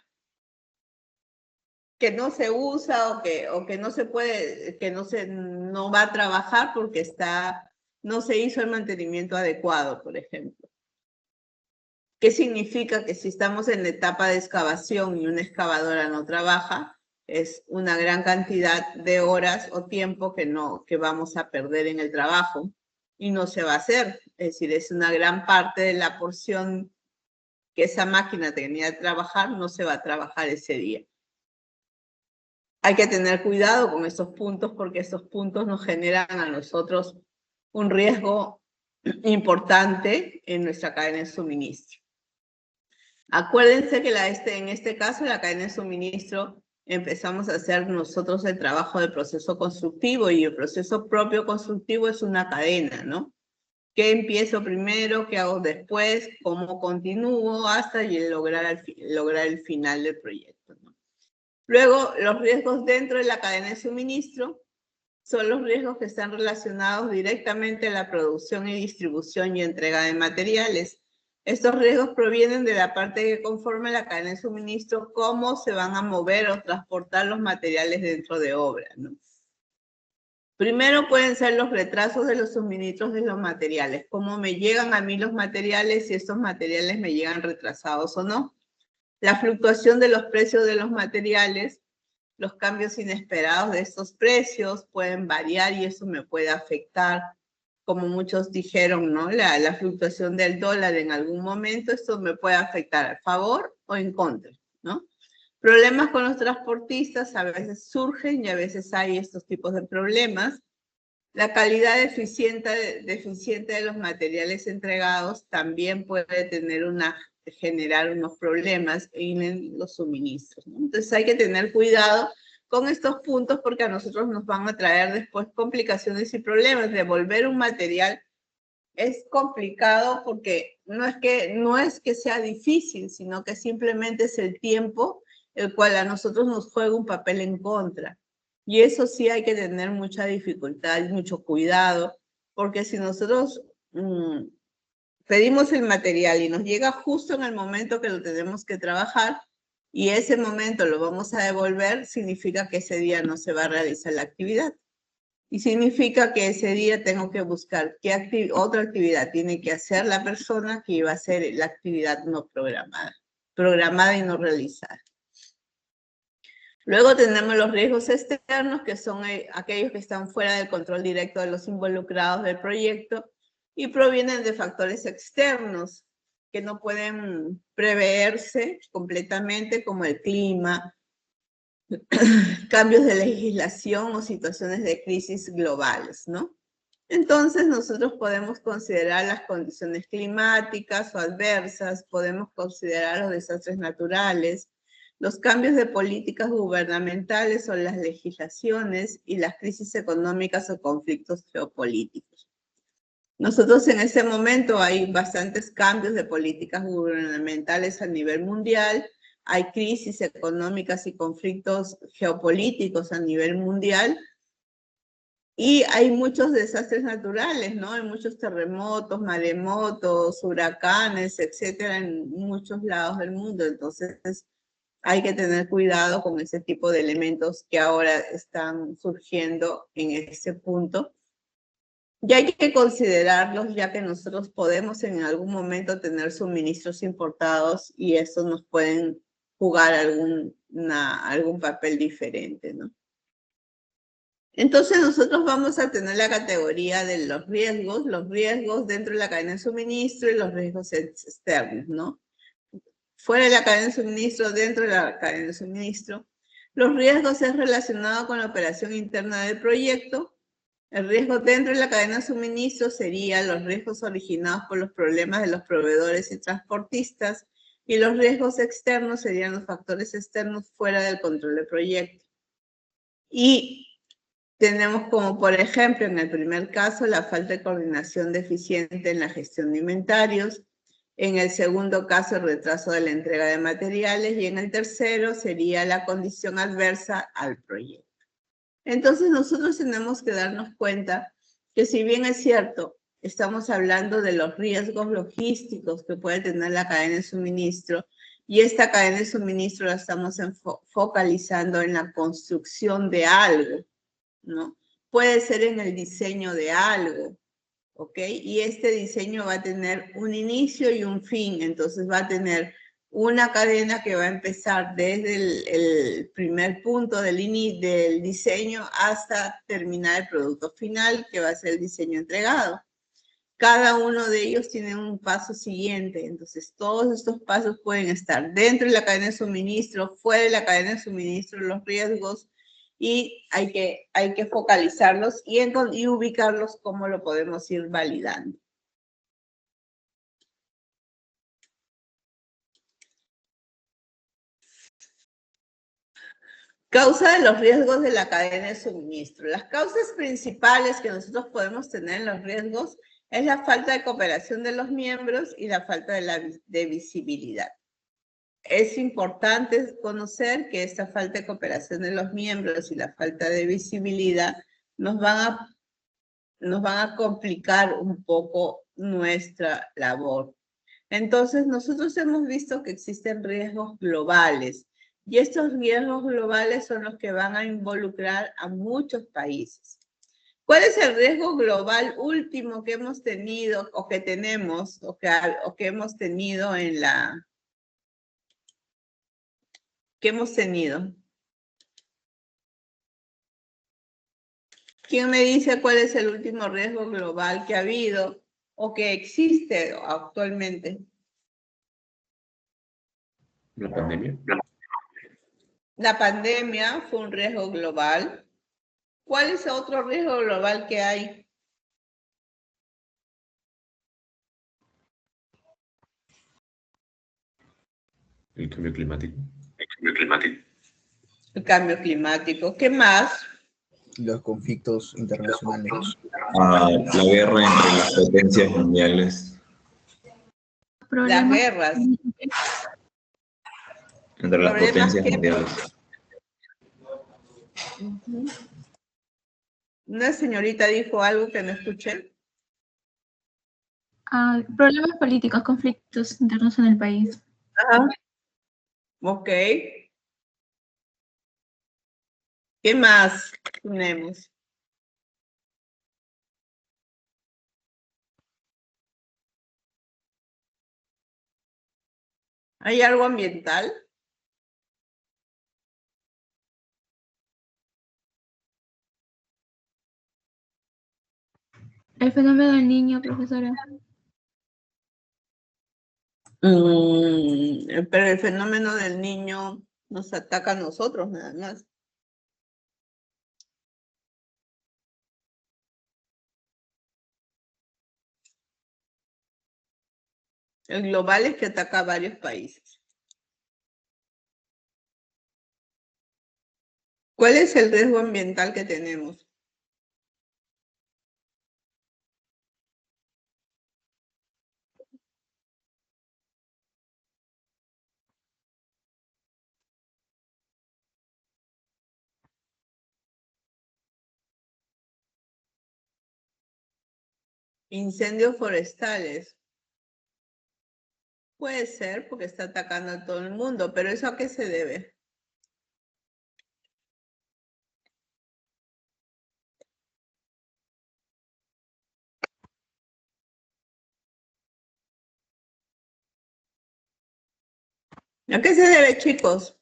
que no se usa o que no se puede, que no va a trabajar porque no se hizo el mantenimiento adecuado, por ejemplo. ¿Qué significa? Que si estamos en la etapa de excavación y una excavadora no trabaja, es una gran cantidad de horas o tiempo que vamos a perder en el trabajo y no se va a hacer. Es decir, es una gran parte de la porción que esa máquina tenía de trabajar, no se va a trabajar ese día. Hay que tener cuidado con estos puntos porque estos puntos nos generan a nosotros un riesgo importante en nuestra cadena de suministro. Acuérdense que en este caso, la cadena de suministro, empezamos a hacer nosotros el trabajo del proceso constructivo y el proceso propio constructivo es una cadena, ¿no? ¿Qué empiezo primero? ¿Qué hago después? ¿Cómo continúo? Hasta lograr el final del proyecto, ¿no? Luego, los riesgos dentro de la cadena de suministro son los riesgos que están relacionados directamente a la producción y distribución y entrega de materiales. Estos riesgos provienen de la parte que conforma la cadena de suministro, cómo se van a mover o transportar los materiales dentro de obra, ¿no? Primero pueden ser los retrasos de los suministros de los materiales, cómo me llegan a mí los materiales, si estos materiales me llegan retrasados o no. La fluctuación de los precios de los materiales, los cambios inesperados de estos precios pueden variar y eso me puede afectar. Como muchos dijeron, ¿no? La fluctuación del dólar en algún momento, esto me puede afectar a favor o en contra, ¿no? Problemas con los transportistas a veces surgen y a veces hay estos tipos de problemas. La calidad deficiente de los materiales entregados también puede generar unos problemas en los suministros, ¿no? Entonces hay que tener cuidado con estos puntos porque a nosotros nos van a traer después complicaciones y problemas. Devolver un material es complicado porque no es que sea difícil, sino que simplemente es el tiempo el cual a nosotros nos juega un papel en contra. Y eso sí hay que tener mucha dificultad y mucho cuidado, porque si nosotros pedimos el material y nos llega justo en el momento que lo tenemos que trabajar y ese momento lo vamos a devolver, significa que ese día no se va a realizar la actividad. Y significa que ese día tengo que buscar qué otra actividad tiene que hacer la persona que iba a hacer la actividad no programada y no realizada. Luego tenemos los riesgos externos, que son aquellos que están fuera del control directo de los involucrados del proyecto y provienen de factores externos que no pueden preverse completamente, como el clima, cambios de legislación o situaciones de crisis globales, ¿no? Entonces, nosotros podemos considerar las condiciones climáticas o adversas, podemos considerar los desastres naturales, los cambios de políticas gubernamentales o las legislaciones y las crisis económicas o conflictos geopolíticos. Nosotros en este momento hay bastantes cambios de políticas gubernamentales a nivel mundial, hay crisis económicas y conflictos geopolíticos a nivel mundial y hay muchos desastres naturales, ¿no? Hay muchos terremotos, maremotos, huracanes, etcétera, en muchos lados del mundo. Entonces, hay que tener cuidado con ese tipo de elementos que ahora están surgiendo en este punto. Y hay que considerarlos ya que nosotros podemos en algún momento tener suministros importados y estos nos pueden jugar algún papel diferente, ¿no? Entonces nosotros vamos a tener la categoría de los riesgos dentro de la cadena de suministro y los riesgos externos, ¿no? Fuera de la cadena de suministro, dentro de la cadena de suministro. Los riesgos es relacionado con la operación interna del proyecto. El riesgo dentro de la cadena de suministro serían los riesgos originados por los problemas de los proveedores y transportistas, y los riesgos externos serían los factores externos fuera del control del proyecto. Y tenemos como, por ejemplo, en el primer caso, la falta de coordinación deficiente en la gestión de inventarios. En el segundo caso, el retraso de la entrega de materiales. Y en el tercero sería la condición adversa al proyecto. Entonces, nosotros tenemos que darnos cuenta que si bien es cierto, estamos hablando de los riesgos logísticos que puede tener la cadena de suministro, y esta cadena de suministro la estamos focalizando en la construcción de algo, ¿no? Puede ser en el diseño de algo, ¿ok? Y este diseño va a tener un inicio y un fin, entonces va a tener una cadena que va a empezar desde el primer punto del diseño hasta terminar el producto final, que va a ser el diseño entregado. Cada uno de ellos tiene un paso siguiente, entonces todos estos pasos pueden estar dentro de la cadena de suministro, fuera de la cadena de suministro, los riesgos, y hay que focalizarlos y ubicarlos como lo podemos ir validando. Causa de los riesgos de la cadena de suministro. Las causas principales que nosotros podemos tener en los riesgos es la falta de cooperación de los miembros y la falta de visibilidad. Es importante conocer que esta falta de cooperación de los miembros y la falta de visibilidad nos van a complicar un poco nuestra labor. Entonces, nosotros hemos visto que existen riesgos globales, y estos riesgos globales son los que van a involucrar a muchos países. ¿Cuál es el riesgo global último que hemos tenido o que tenemos o que hemos tenido en la... ¿Qué hemos tenido? ¿Quién me dice cuál es el último riesgo global que ha habido o que existe actualmente? ¿La pandemia? La pandemia fue un riesgo global. ¿Cuál es otro riesgo global que hay? El cambio climático. El cambio climático. ¿Qué más? Los conflictos internacionales. La guerra entre las potencias mundiales. Las Problemas. guerras. Entre las ¿Problemas potencias qué? mundiales. Ujú. Una señorita dijo algo que no escuché. Problemas políticos, conflictos internos en el país. Ajá. Ok. ¿Qué más tenemos? ¿Hay algo ambiental? El fenómeno del niño, profesora. Pero el fenómeno del niño nos ataca a nosotros nada más. El global es que ataca a varios países. ¿Cuál es el riesgo ambiental que tenemos? Incendios forestales. Puede ser porque está atacando a todo el mundo, pero ¿eso a qué se debe? ¿A qué se debe, chicos?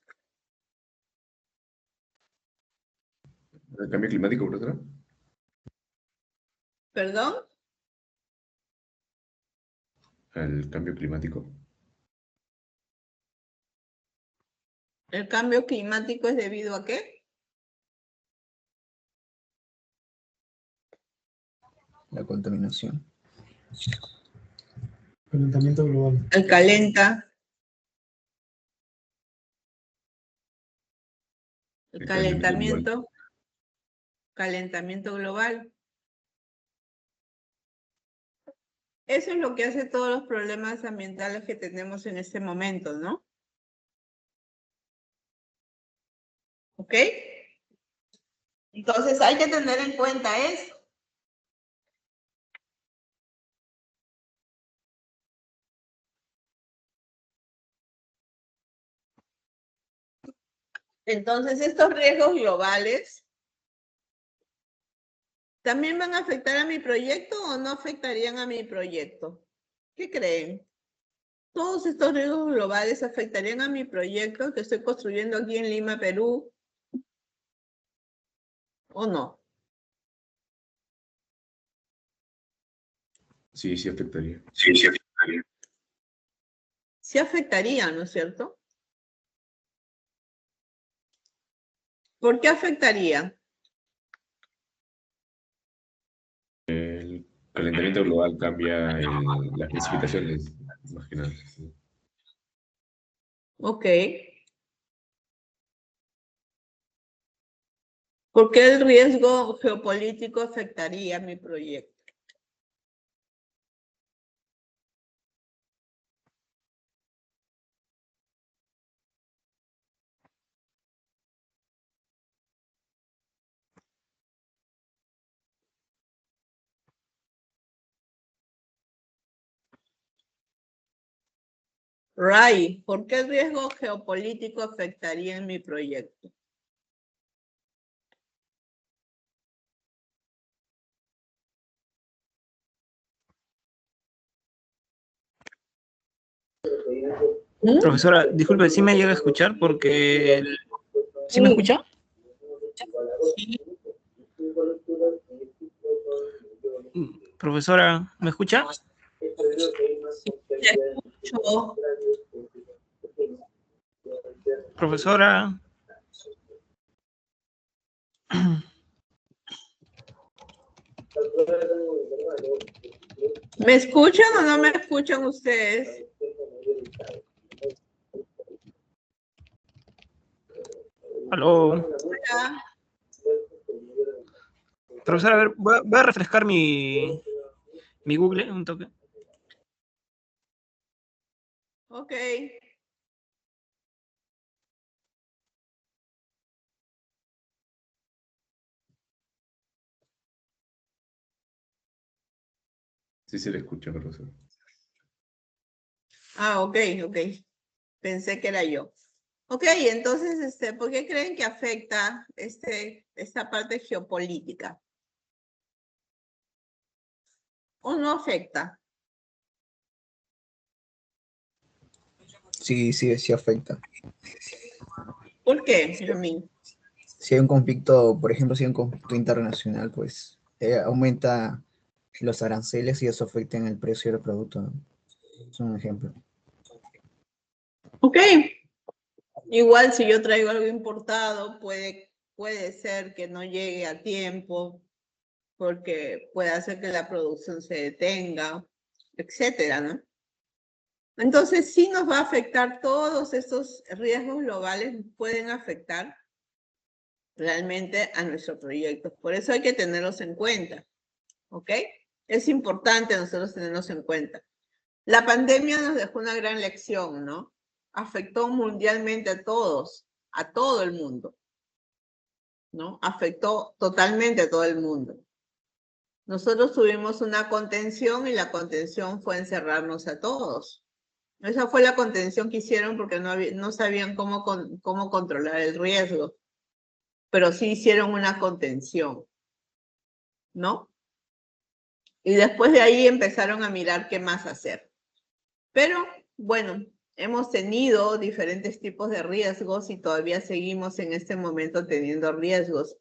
¿El cambio climático, profesora? ¿Perdón? ¿El cambio climático? ¿El cambio climático es debido a qué? La contaminación. Calentamiento global. El calentamiento global. Eso es lo que hace todos los problemas ambientales que tenemos en este momento, ¿no? ¿Ok? Entonces hay que tener en cuenta eso. Entonces estos riesgos globales ¿también van a afectar a mi proyecto o no afectarían a mi proyecto? ¿Qué creen? ¿Todos estos riesgos globales afectarían a mi proyecto que estoy construyendo aquí en Lima, Perú? ¿O no? Sí, sí afectaría. Sí afectaría. Sí afectaría, ¿no es cierto? ¿Por qué afectaría? El calentamiento global cambia las precipitaciones, más que nada. Sí. Ok. ¿Por qué el riesgo geopolítico afectaría a mi proyecto? Ray, ¿por qué el riesgo geopolítico afectaría en mi proyecto? Profesora, disculpe, ¿sí me llega a escuchar? Porque... ¿Sí me escucha? Profesora, ¿me escucha? Te escucho. Profesora. ¿Me escuchan o no me escuchan ustedes? Aló. Hola. Profesor, a ver, voy a refrescar mi Google, un toque. Ok. Sí se le escucha, profesor. Ah, ok. Pensé que era yo. Ok, entonces, ¿por qué creen que afecta esta parte geopolítica? ¿O no afecta? Sí, sí afecta. ¿Por qué, Yamín? Si hay un conflicto, por ejemplo, si hay un conflicto internacional, pues aumenta los aranceles y eso afecta en el precio del producto, ¿no? Es un ejemplo. Ok. Igual si yo traigo algo importado, puede ser que no llegue a tiempo, porque puede hacer que la producción se detenga, etcétera, ¿no? Entonces, sí nos va a afectar, todos estos riesgos globales pueden afectar realmente a nuestro proyecto. Por eso hay que tenerlos en cuenta, ¿ok? Es importante nosotros tenerlos en cuenta. La pandemia nos dejó una gran lección, ¿no? Afectó mundialmente a todos, a todo el mundo, ¿no? Afectó totalmente a todo el mundo. Nosotros tuvimos una contención y la contención fue encerrarnos a todos. Esa fue la contención que hicieron porque no sabían cómo controlar el riesgo, pero sí hicieron una contención, ¿no? Y después de ahí empezaron a mirar qué más hacer. Pero, bueno, hemos tenido diferentes tipos de riesgos y todavía seguimos en este momento teniendo riesgos.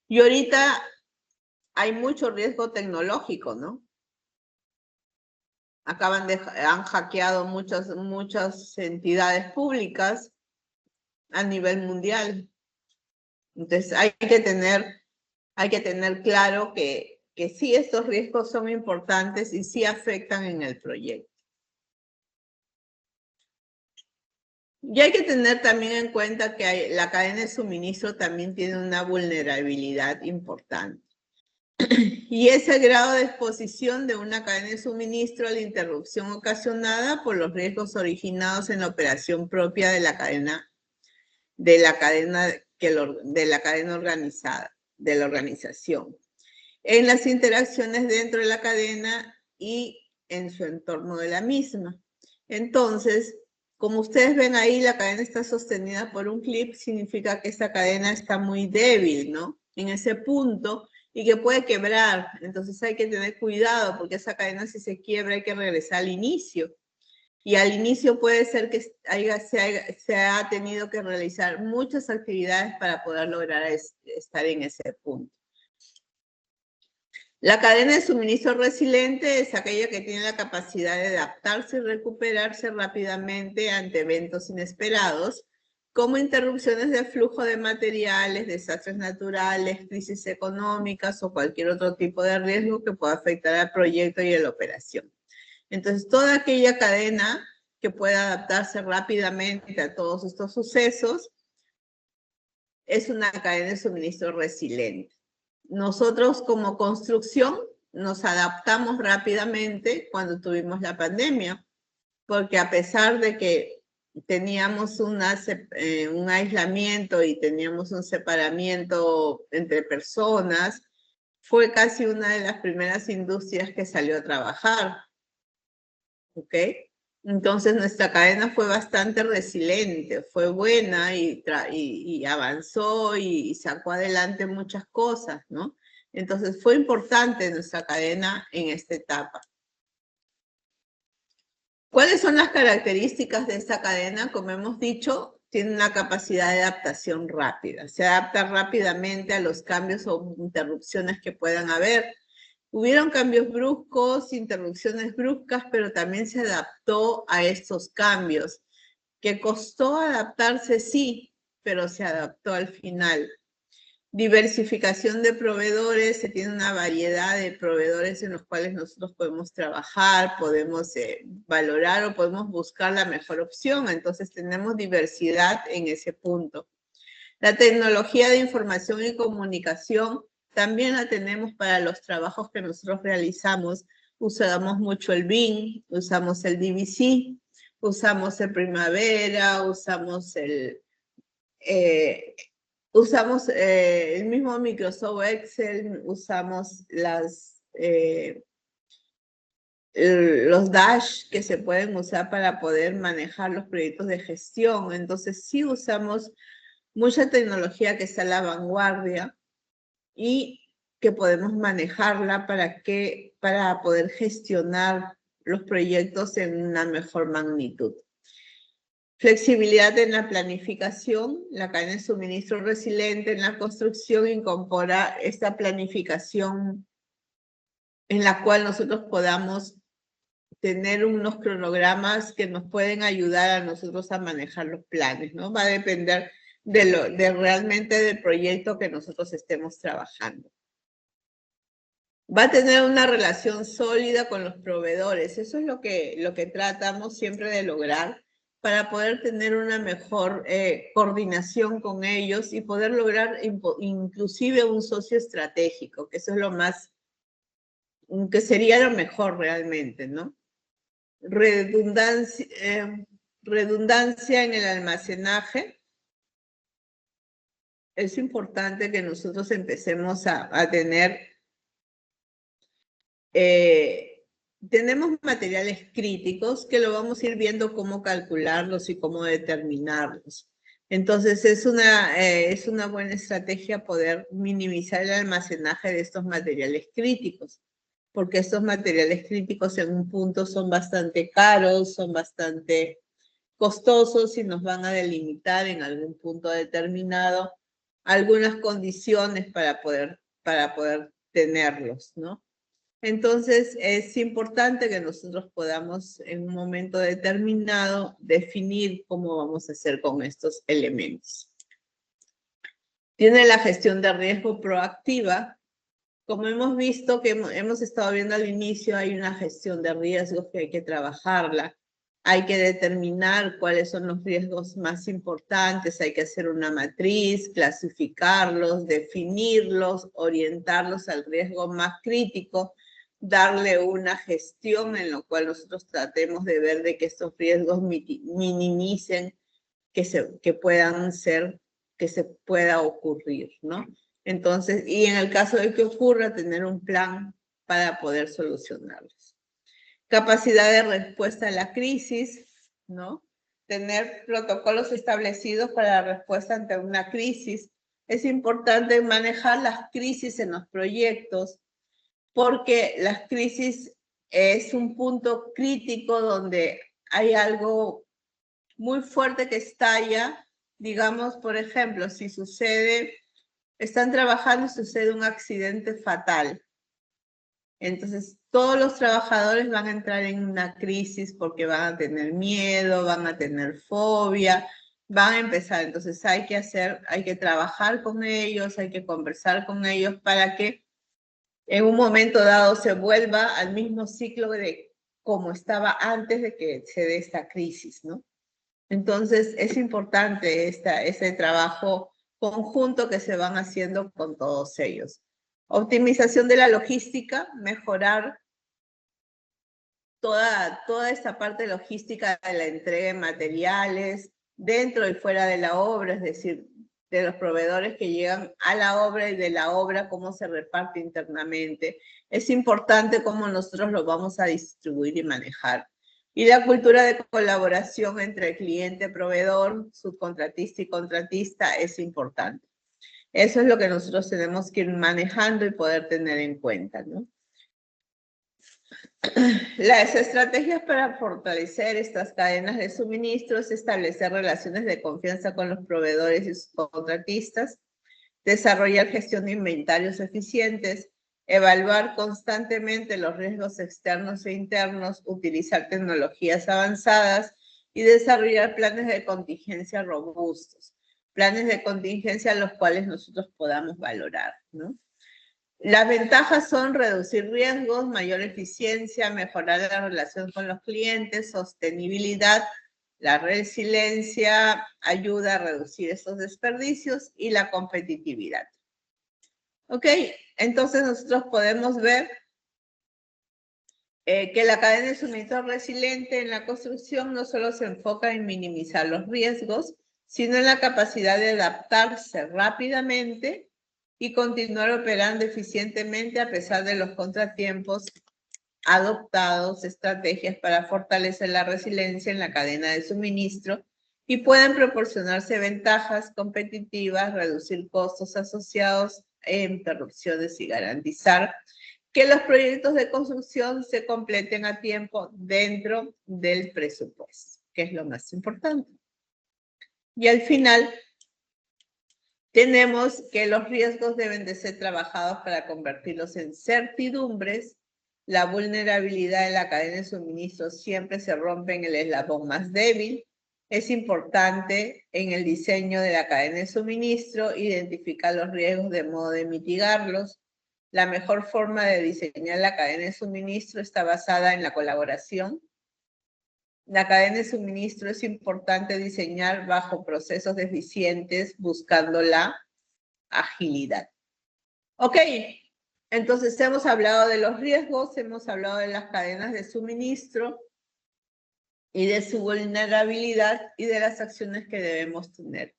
Y ahorita hay mucho riesgo tecnológico, ¿no? Han hackeado muchas entidades públicas a nivel mundial. Entonces hay que tener claro que sí, estos riesgos son importantes y sí afectan en el proyecto. Y hay que tener también en cuenta que la cadena de suministro también tiene una vulnerabilidad importante. Y es el grado de exposición de una cadena de suministro a la interrupción ocasionada por los riesgos originados en la operación propia de la cadena organizada, de la organización, en las interacciones dentro de la cadena y en su entorno de la misma. Entonces, como ustedes ven ahí, la cadena está sostenida por un clip, significa que esta cadena está muy débil, ¿no? En ese punto, y que puede quebrar. Entonces hay que tener cuidado, porque esa cadena, si se quiebra, hay que regresar al inicio. Y al inicio puede ser que se ha tenido que realizar muchas actividades para poder lograr estar en ese punto. La cadena de suministro resiliente es aquella que tiene la capacidad de adaptarse y recuperarse rápidamente ante eventos inesperados, como interrupciones de flujo de materiales, desastres naturales, crisis económicas o cualquier otro tipo de riesgo que pueda afectar al proyecto y a la operación. Entonces, toda aquella cadena que pueda adaptarse rápidamente a todos estos sucesos es una cadena de suministro resiliente. Nosotros como construcción nos adaptamos rápidamente cuando tuvimos la pandemia, porque a pesar de que teníamos un aislamiento y teníamos un separamiento entre personas, fue casi una de las primeras industrias que salió a trabajar. ¿Ok? Entonces nuestra cadena fue bastante resiliente, fue buena y avanzó y sacó adelante muchas cosas, ¿no? Entonces fue importante nuestra cadena en esta etapa. ¿Cuáles son las características de esta cadena? Como hemos dicho, tiene una capacidad de adaptación rápida. Se adapta rápidamente a los cambios o interrupciones que puedan haber. Hubieron cambios bruscos, interrupciones bruscas, pero también se adaptó a estos cambios. ¿Que costó adaptarse? Sí, pero se adaptó al final. Diversificación de proveedores, se tiene una variedad de proveedores en los cuales nosotros podemos trabajar, podemos valorar o podemos buscar la mejor opción. Entonces tenemos diversidad en ese punto. La tecnología de información y comunicación también la tenemos para los trabajos que nosotros realizamos. Usamos mucho el BIM, usamos el DVC, usamos el Primavera, usamos el mismo Microsoft Excel, usamos los Dash que se pueden usar para poder manejar los proyectos de gestión. Entonces sí usamos mucha tecnología que está a la vanguardia y que podemos manejarla para poder gestionar los proyectos en una mejor magnitud. Flexibilidad en la planificación. La cadena de suministro resiliente en la construcción incorpora esta planificación en la cual nosotros podamos tener unos cronogramas que nos pueden ayudar a nosotros a manejar los planes, ¿no? Va a depender realmente del proyecto que nosotros estemos trabajando. Va a tener una relación sólida con los proveedores. Eso es lo que tratamos siempre de lograr para poder tener una mejor coordinación con ellos y poder lograr inclusive un socio estratégico, que eso es lo más, que sería lo mejor realmente, ¿no? Redundancia en el almacenaje. Es importante que nosotros empecemos a tener, tenemos materiales críticos que lo vamos a ir viendo cómo calcularlos y cómo determinarlos. Entonces es una buena estrategia poder minimizar el almacenaje de estos materiales críticos, porque estos materiales críticos en un punto son bastante caros, son bastante costosos y nos van a delimitar en algún punto determinado algunas condiciones para poder tenerlos, ¿no? Entonces, es importante que nosotros podamos en un momento determinado definir cómo vamos a hacer con estos elementos. Tiene la gestión de riesgo proactiva. Como hemos visto que hemos estado viendo al inicio, hay una gestión de riesgos que hay que trabajarla. Hay que determinar cuáles son los riesgos más importantes, hay que hacer una matriz, clasificarlos, definirlos, orientarlos al riesgo más crítico, darle una gestión en lo cual nosotros tratemos de ver de que estos riesgos minimicen, que se pueda ocurrir, ¿no? Entonces, y en el caso de que ocurra, tener un plan para poder solucionarlos. Capacidad de respuesta a la crisis, ¿no? Tener protocolos establecidos para la respuesta ante una crisis. Es importante manejar las crisis en los proyectos porque las crisis es un punto crítico donde hay algo muy fuerte que estalla. Digamos, por ejemplo, si están trabajando y sucede un accidente fatal. Entonces, todos los trabajadores van a entrar en una crisis porque van a tener miedo, van a tener fobia, van a empezar. Entonces, hay que trabajar con ellos, hay que conversar con ellos para que en un momento dado se vuelva al mismo ciclo de como estaba antes de que se dé esta crisis, ¿no? Entonces, es importante ese trabajo conjunto que se van haciendo con todos ellos. Optimización de la logística, mejorar toda esta parte logística de la entrega de materiales dentro y fuera de la obra, es decir, de los proveedores que llegan a la obra y de la obra, cómo se reparte internamente. Es importante cómo nosotros lo vamos a distribuir y manejar. Y la cultura de colaboración entre cliente, proveedor, subcontratista y contratista es importante. Eso es lo que nosotros tenemos que ir manejando y poder tener en cuenta, ¿no? Las estrategias para fortalecer estas cadenas de suministro es establecer relaciones de confianza con los proveedores y subcontratistas, desarrollar gestión de inventarios eficientes, evaluar constantemente los riesgos externos e internos, utilizar tecnologías avanzadas y desarrollar planes de contingencia robustos. Planes de contingencia los cuales nosotros podamos valorar, ¿no? Las ventajas son reducir riesgos, mayor eficiencia, mejorar la relación con los clientes, sostenibilidad, La resiliencia ayuda a reducir estos desperdicios y la competitividad. Ok, entonces nosotros podemos ver que la cadena de suministro resiliente en la construcción no solo se enfoca en minimizar los riesgos, sino en la capacidad de adaptarse rápidamente y continuar operando eficientemente a pesar de los contratiempos, adoptados estrategias para fortalecer la resiliencia en la cadena de suministro y pueden proporcionarse ventajas competitivas, reducir costos asociados a interrupciones y garantizar que los proyectos de construcción se completen a tiempo dentro del presupuesto, que es lo más importante. Y al final, tenemos que los riesgos deben de ser trabajados para convertirlos en certidumbres. La vulnerabilidad de la cadena de suministro siempre se rompe en el eslabón más débil. Es importante en el diseño de la cadena de suministro identificar los riesgos de modo de mitigarlos. La mejor forma de diseñar la cadena de suministro está basada en la colaboración. La cadena de suministro es importante diseñar bajo procesos eficientes buscando la agilidad. Ok, entonces hemos hablado de los riesgos, hemos hablado de las cadenas de suministro y de su vulnerabilidad y de las acciones que debemos tener.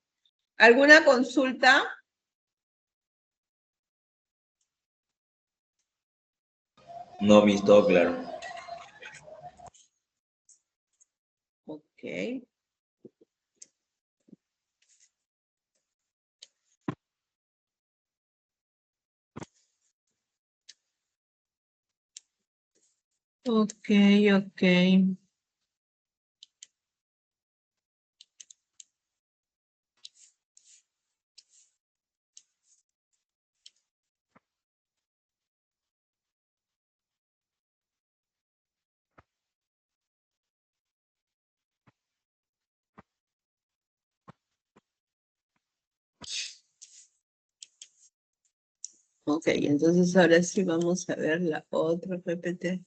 ¿Alguna consulta? No, Miss, todo claro. Ok. Ok, ok. Ok, entonces ahora sí vamos a ver la otra PPT.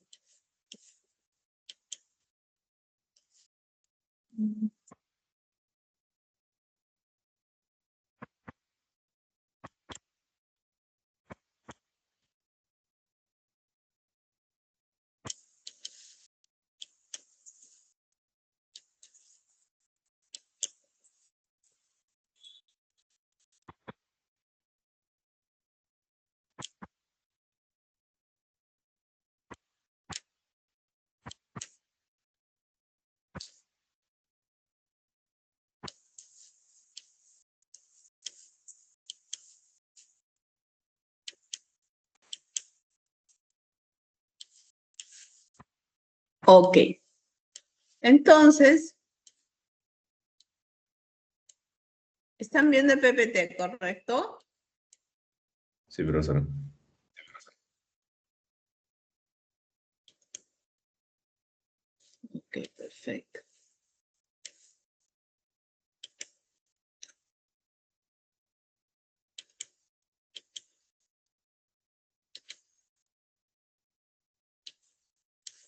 Ok. Entonces, ¿están viendo el PPT, correcto? Sí, profesora. Ok, perfecto.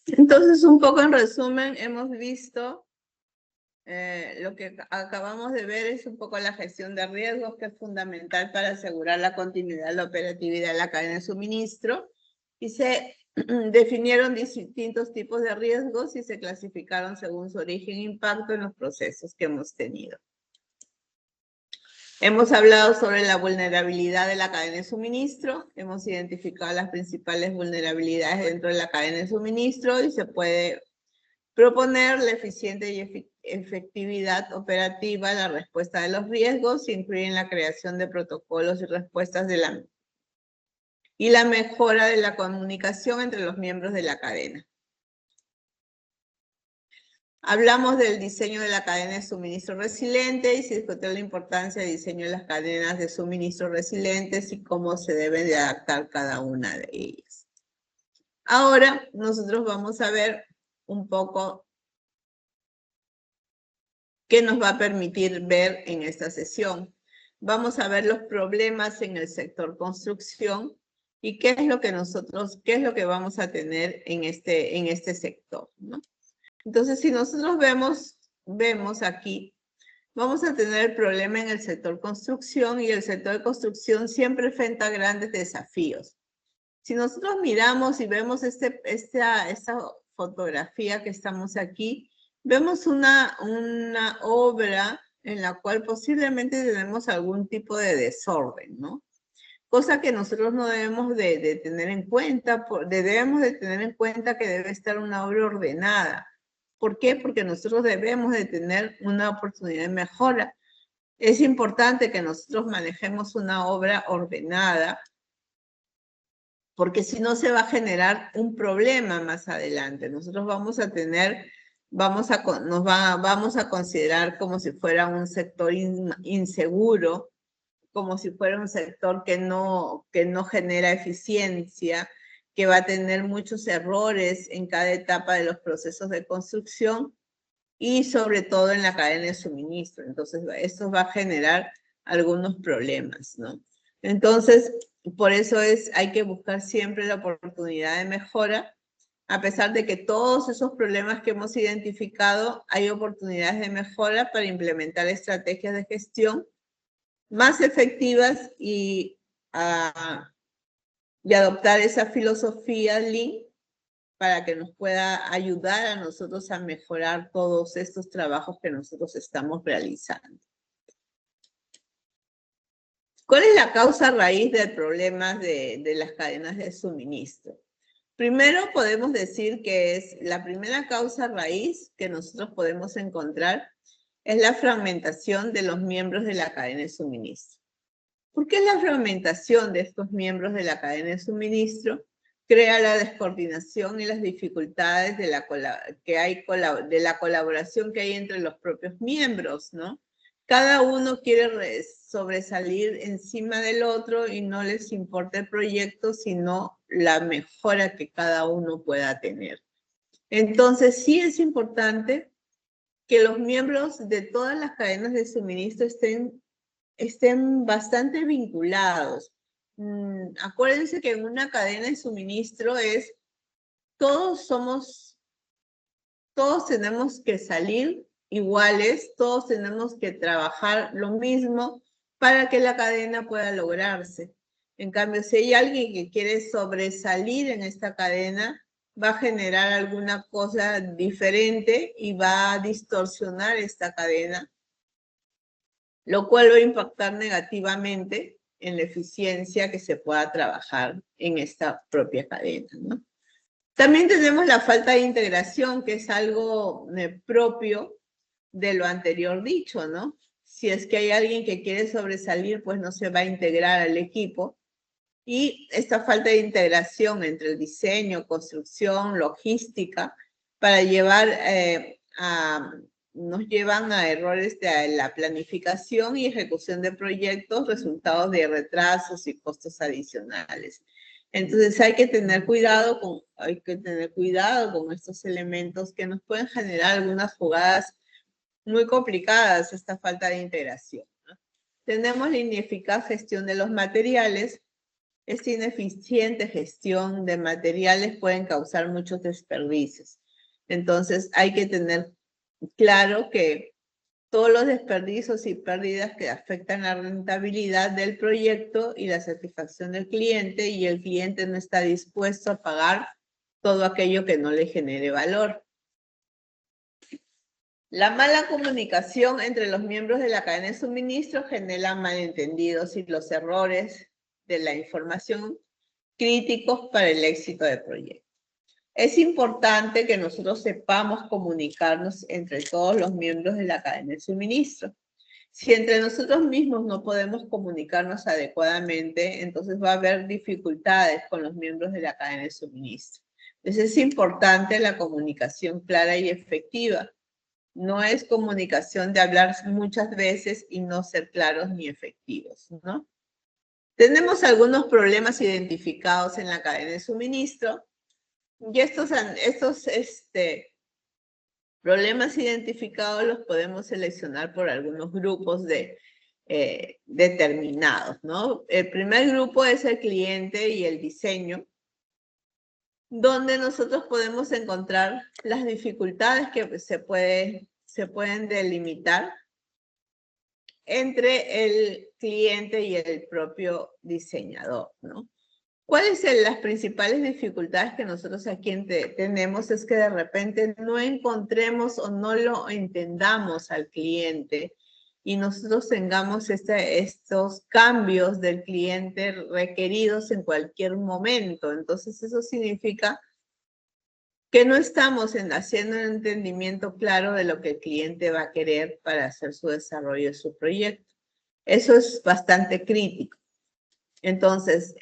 Entonces, un poco en resumen, hemos visto lo que acabamos de ver es un poco la gestión de riesgos, que es fundamental para asegurar la continuidad de la operatividad de la cadena de suministro. Y se definieron distintos tipos de riesgos y se clasificaron según su origen e impacto en los procesos que hemos tenido. Hemos hablado sobre la vulnerabilidad de la cadena de suministro, hemos identificado las principales vulnerabilidades dentro de la cadena de suministro y se puede proponer la eficiente y efectividad operativa, la respuesta de los riesgos, incluyen la creación de protocolos y respuestas y la mejora de la comunicación entre los miembros de la cadena. Hablamos del diseño de la cadena de suministro resiliente y se discutió la importancia del diseño de las cadenas de suministro resilientes y cómo se debe de adaptar cada una de ellas. Ahora nosotros vamos a ver un poco qué nos va a permitir ver en esta sesión. Vamos a ver los problemas en el sector construcción y qué es lo que vamos a tener en este sector, ¿no? Entonces, si nosotros vemos vemos aquí, vamos a tener el problema en el sector construcción, y el sector de construcción siempre enfrenta grandes desafíos. Si nosotros miramos y vemos esta fotografía que estamos aquí, vemos una obra en la cual posiblemente tenemos algún tipo de desorden, ¿no? Cosa que nosotros no debemos de tener en cuenta, debemos de tener en cuenta que debe estar una obra ordenada. ¿Por qué? Porque nosotros debemos de tener una oportunidad de mejora. Es importante que nosotros manejemos una obra ordenada, porque si no se va a generar un problema más adelante. Nosotros vamos a tener, vamos a considerar como si fuera un sector inseguro, como si fuera un sector que no genera eficiencia, que va a tener muchos errores en cada etapa de los procesos de construcción y sobre todo en la cadena de suministro. Entonces, esto va a generar algunos problemas, ¿no? Entonces, por eso hay que buscar siempre la oportunidad de mejora. A pesar de que todos esos problemas que hemos identificado, hay oportunidades de mejora para implementar estrategias de gestión más efectivas y adoptar esa filosofía Lean para que nos pueda ayudar a nosotros a mejorar todos estos trabajos que nosotros estamos realizando. ¿Cuál es la causa raíz del problema de las cadenas de suministro? Primero podemos decir que es la primera causa raíz que nosotros podemos encontrar es la fragmentación de los miembros de la cadena de suministro. ¿Por qué la fragmentación de estos miembros de la cadena de suministro crea la descoordinación y las dificultades de la colaboración que hay entre los propios miembros, ¿no? Cada uno quiere sobresalir encima del otro y no les importa el proyecto, sino la mejora que cada uno pueda tener. Entonces, sí es importante que los miembros de todas las cadenas de suministro estén bastante vinculados. Acuérdense que en una cadena de suministro todos tenemos que salir iguales, todos tenemos que trabajar lo mismo para que la cadena pueda lograrse. En cambio, si hay alguien que quiere sobresalir en esta cadena, va a generar alguna cosa diferente y va a distorsionar esta cadena, lo cual va a impactar negativamente en la eficiencia que se pueda trabajar en esta propia cadena, ¿no? También tenemos la falta de integración, que es algo propio de lo anterior dicho, ¿no? Si es que hay alguien que quiere sobresalir, pues no se va a integrar al equipo. Y esta falta de integración entre el diseño, construcción, logística, para nos llevan a errores de la planificación y ejecución de proyectos, resultados de retrasos y costos adicionales. Entonces hay que tener cuidado con estos elementos que nos pueden generar algunas jugadas muy complicadas, esta falta de integración, ¿no? Tenemos la ineficaz gestión de los materiales. Esta ineficiente gestión de materiales pueden causar muchos desperdicios. Entonces hay que tener claro que todos los desperdicios y pérdidas que afectan la rentabilidad del proyecto y la satisfacción del cliente, y el cliente no está dispuesto a pagar todo aquello que no le genere valor. La mala comunicación entre los miembros de la cadena de suministro genera malentendidos y los errores de la información críticos para el éxito del proyecto. Es importante que nosotros sepamos comunicarnos entre todos los miembros de la cadena de suministro. Si entre nosotros mismos no podemos comunicarnos adecuadamente, entonces va a haber dificultades con los miembros de la cadena de suministro. Entonces es importante la comunicación clara y efectiva. No es comunicación de hablar muchas veces y no ser claros ni efectivos, ¿no? Tenemos algunos problemas identificados en la cadena de suministro. Y estos problemas identificados los podemos seleccionar por algunos grupos determinados, ¿no? El primer grupo es el cliente y el diseño, donde nosotros podemos encontrar las dificultades que se se pueden delimitar entre el cliente y el propio diseñador, ¿no? ¿Cuáles son las principales dificultades que nosotros aquí tenemos? Es que de repente no encontremos o no lo entendamos al cliente y nosotros tengamos estos cambios del cliente requeridos en cualquier momento. Entonces eso significa que no estamos haciendo un entendimiento claro de lo que el cliente va a querer para hacer su desarrollo de su proyecto. Eso es bastante crítico. Entonces,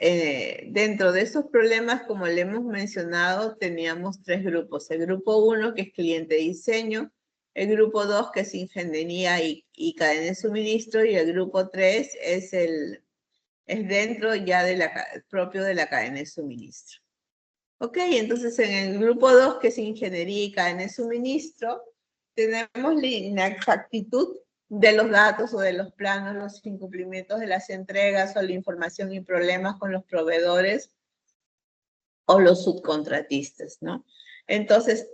dentro de esos problemas, como le hemos mencionado, teníamos 3 grupos. El grupo 1, que es cliente diseño, el grupo 2, que es ingeniería y cadena de suministro, y el grupo 3 es dentro ya propio de la cadena de suministro. Ok, entonces en el grupo 2, que es ingeniería y cadena de suministro, tenemos la inexactitud de los datos o de los planos, los incumplimientos de las entregas o la información y problemas con los proveedores o los subcontratistas, ¿no? Entonces,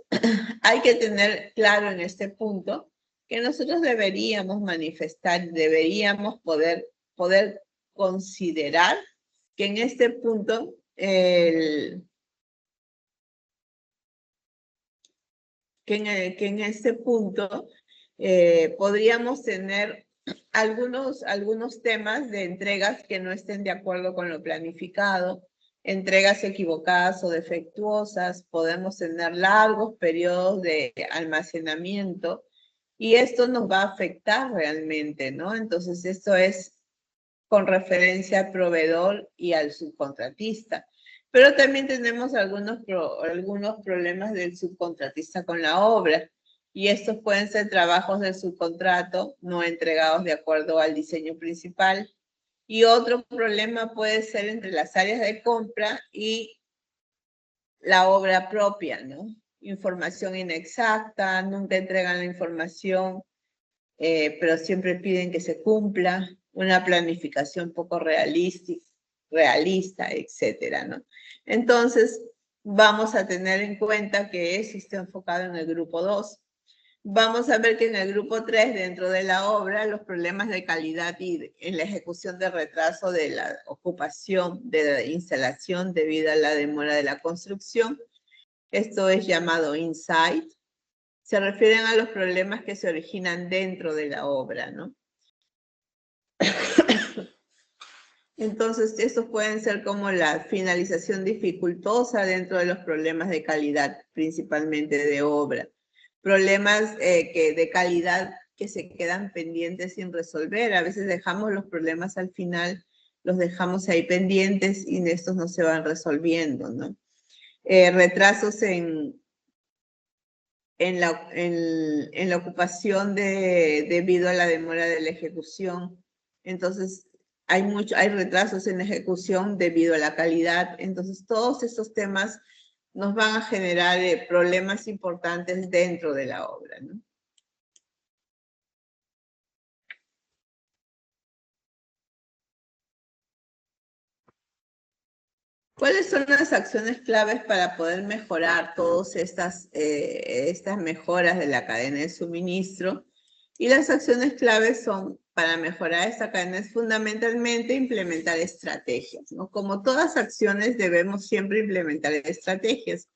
hay que tener claro en este punto que nosotros deberíamos manifestar, deberíamos poder considerar que en este punto podríamos tener algunos temas de entregas que no estén de acuerdo con lo planificado, entregas equivocadas o defectuosas, podemos tener largos periodos de almacenamiento y esto nos va a afectar realmente, ¿no? Entonces, esto es con referencia al proveedor y al subcontratista. Pero también tenemos algunos problemas del subcontratista con la obra. Y estos pueden ser trabajos del subcontrato no entregados de acuerdo al diseño principal. Y otro problema puede ser entre las áreas de compra y la obra propia, ¿no? Información inexacta, nunca entregan la información, pero siempre piden que se cumpla, una planificación poco realista, etcétera, ¿no? Entonces, vamos a tener en cuenta que eso está enfocado en el grupo 2. Vamos a ver que en el grupo 3, dentro de la obra, los problemas de calidad y en la ejecución de retraso de la ocupación de la instalación debido a la demora de la construcción. Esto es llamado insight. Se refieren a los problemas que se originan dentro de la obra, ¿no? Entonces, estos pueden ser como la finalización dificultosa dentro de los problemas de calidad, principalmente de obra. Problemas de calidad que se quedan pendientes sin resolver. A veces dejamos los problemas al final, los dejamos ahí pendientes y estos no se van resolviendo, ¿no? Retrasos en la ocupación debido a la demora de la ejecución. Entonces, hay retrasos en la ejecución debido a la calidad. Entonces, todos estos temas nos van a generar problemas importantes dentro de la obra, ¿no? ¿Cuáles son las acciones claves para poder mejorar todas estas mejoras de la cadena de suministro? Y las acciones claves son, para mejorar esta cadena, es fundamentalmente implementar estrategias, ¿no? Como todas acciones, debemos siempre implementar estrategias.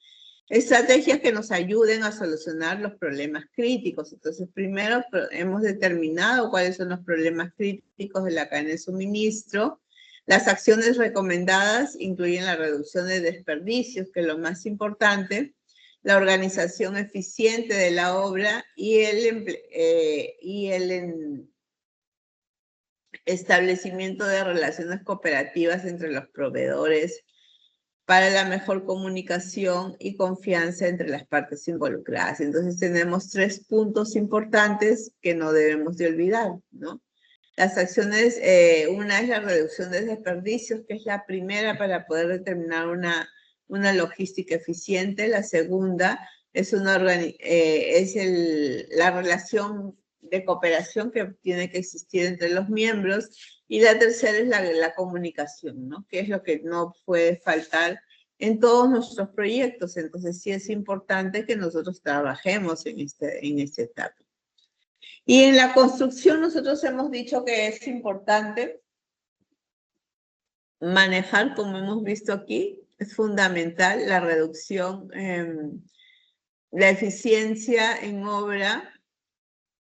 Estrategias que nos ayuden a solucionar los problemas críticos. Entonces, primero hemos determinado cuáles son los problemas críticos de la cadena de suministro. Las acciones recomendadas incluyen la reducción de desperdicios, que es lo más importante, la organización eficiente de la obra y el establecimiento de relaciones cooperativas entre los proveedores para la mejor comunicación y confianza entre las partes involucradas. Entonces tenemos 3 puntos importantes que no debemos de olvidar, ¿no? Las acciones, una es la reducción de desperdicios, que es la primera para poder determinar una logística eficiente. La segunda es la relación de cooperación que tiene que existir entre los miembros. Y la tercera es la comunicación, ¿no? Que es lo que no puede faltar en todos nuestros proyectos. Entonces sí es importante que nosotros trabajemos en esta etapa. Y en la construcción nosotros hemos dicho que es importante manejar, como hemos visto aquí, es fundamental la reducción, la eficiencia en obra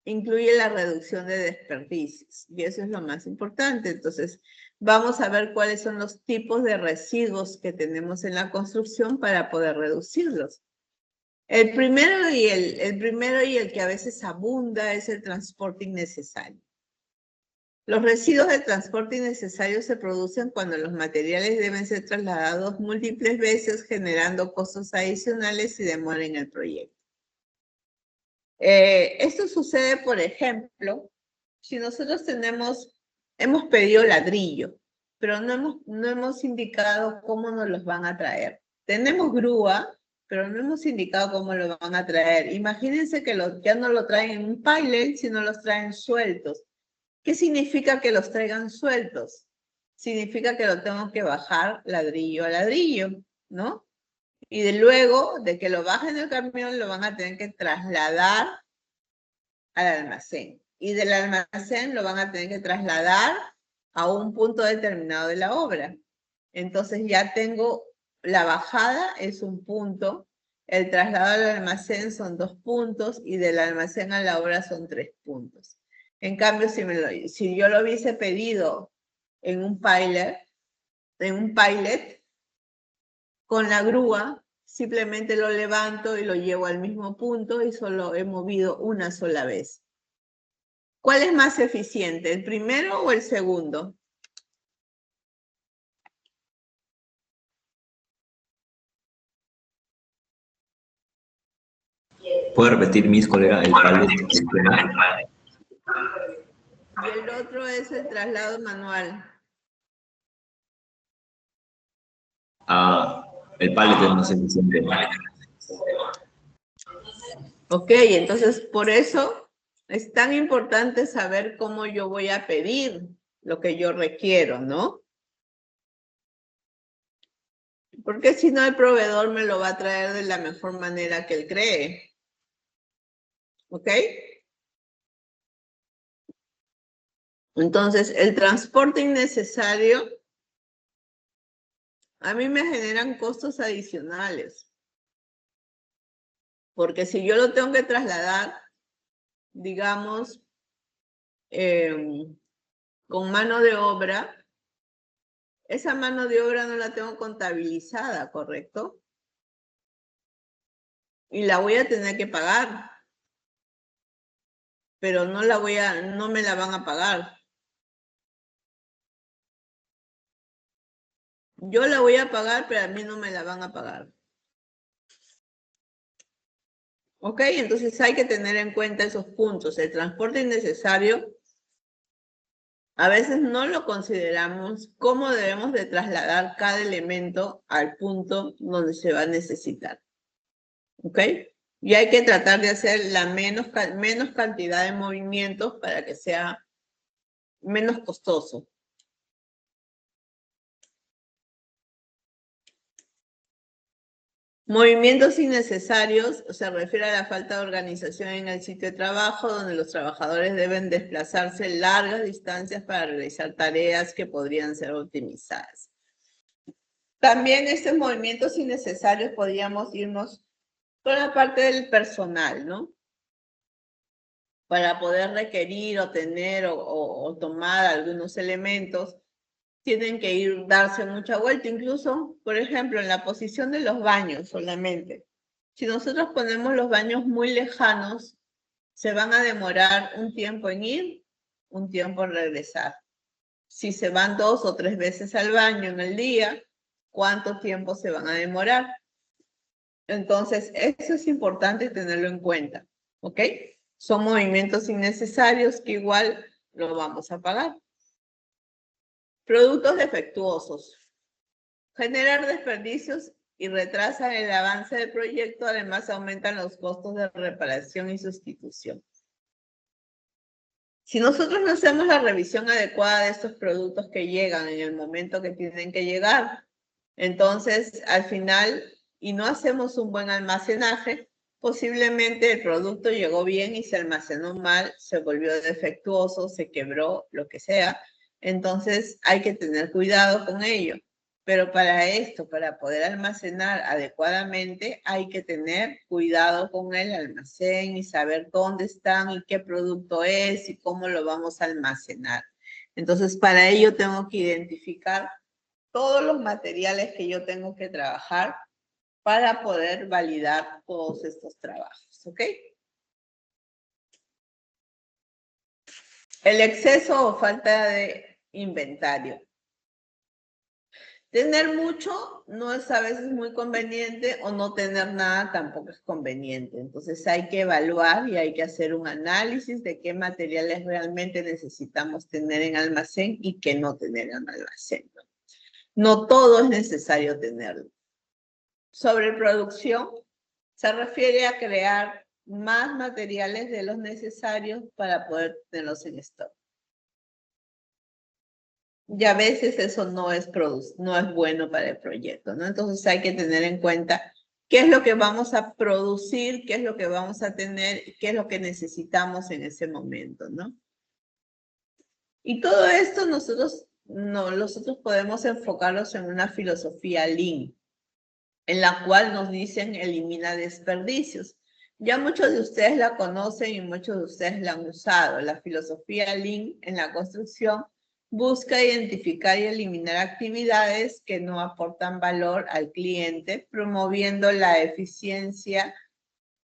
incluye la reducción de desperdicios y eso es lo más importante. Entonces, vamos a ver cuáles son los tipos de residuos que tenemos en la construcción para poder reducirlos. El primero y el que a veces abunda es el transporte innecesario. Los residuos de transporte innecesario se producen cuando los materiales deben ser trasladados múltiples veces, generando costos adicionales y demora en el proyecto. Esto sucede, por ejemplo, si nosotros hemos pedido ladrillo, pero no hemos indicado cómo nos los van a traer. Tenemos grúa, pero no hemos indicado cómo lo van a traer. Imagínense que ya no lo traen en un pallet, sino los traen sueltos. ¿Qué significa que los traigan sueltos? Significa que lo tengo que bajar ladrillo a ladrillo, ¿no? Y luego de que lo bajen del camión, lo van a tener que trasladar al almacén. Y del almacén lo van a tener que trasladar a un punto determinado de la obra. Entonces ya tengo la bajada, es un punto, el traslado al almacén son 2 puntos y del almacén a la obra son 3 puntos. En cambio, si yo lo hubiese pedido en un pilot, con la grúa, simplemente lo levanto y lo llevo al mismo punto y solo he movido una sola vez. ¿Cuál es más eficiente, el primero o el segundo? ¿Puedo repetir, Miss, cuál era el pallet? Y el otro es el traslado manual. El pallet es más eficiente. Ok, entonces por eso es tan importante saber cómo yo voy a pedir lo que yo requiero, ¿no? Porque si no, el proveedor me lo va a traer de la mejor manera que él cree. ¿Ok? Entonces, el transporte innecesario a mí me generan costos adicionales. Porque si yo lo tengo que trasladar, digamos, con mano de obra, esa mano de obra no la tengo contabilizada, ¿correcto? Y la voy a tener que pagar. Pero no me la van a pagar. Yo la voy a pagar, pero a mí no me la van a pagar. ¿Ok? Entonces hay que tener en cuenta esos puntos. El transporte innecesario, a veces no lo consideramos cómo debemos de trasladar cada elemento al punto donde se va a necesitar. ¿Ok? Y hay que tratar de hacer la menos cantidad de movimientos para que sea menos costoso. Movimientos innecesarios se refiere a la falta de organización en el sitio de trabajo, donde los trabajadores deben desplazarse largas distancias para realizar tareas que podrían ser optimizadas. También estos movimientos innecesarios podríamos irnos con la parte del personal, ¿no? Para poder requerir o tener o tomar algunos elementos, tienen que darse mucha vuelta, incluso, por ejemplo, en la posición de los baños solamente. Si nosotros ponemos los baños muy lejanos, se van a demorar un tiempo en ir, un tiempo en regresar. Si se van 2 o 3 veces al baño en el día, ¿cuánto tiempo se van a demorar? Entonces, eso es importante tenerlo en cuenta, ¿ok? Son movimientos innecesarios que igual lo vamos a pagar. Productos defectuosos. Generar desperdicios y retrasan el avance del proyecto, además aumentan los costos de reparación y sustitución. Si nosotros no hacemos la revisión adecuada de estos productos que llegan en el momento que tienen que llegar, entonces al final, y no hacemos un buen almacenaje, Posiblemente el producto llegó bien y se almacenó mal, se volvió defectuoso, se quebró, lo que sea. Entonces hay que tener cuidado con ello. Pero para esto, para poder almacenar adecuadamente, hay que tener cuidado con el almacén y saber dónde están y qué producto es y cómo lo vamos a almacenar. Entonces, para ello tengo que identificar todos los materiales que yo tengo que trabajar para poder validar todos estos trabajos, ¿ok? El exceso o falta de inventario. Tener mucho no es a veces muy conveniente o no tener nada tampoco es conveniente. Entonces hay que evaluar y hay que hacer un análisis de qué materiales realmente necesitamos tener en almacén y qué no tener en almacén. No todo es necesario tenerlo. Sobreproducción se refiere a crear más materiales de los necesarios para poder tenerlos en stock. Y a veces eso no es bueno para el proyecto, ¿no? Entonces hay que tener en cuenta qué es lo que vamos a producir, qué es lo que vamos a tener, qué es lo que necesitamos en ese momento, ¿no? Y todo esto nosotros podemos enfocarlos en una filosofía Lean, en la cual nos dicen elimina desperdicios. Ya muchos de ustedes la conocen y muchos de ustedes la han usado. La filosofía Lean en la construcción busca identificar y eliminar actividades que no aportan valor al cliente, promoviendo la eficiencia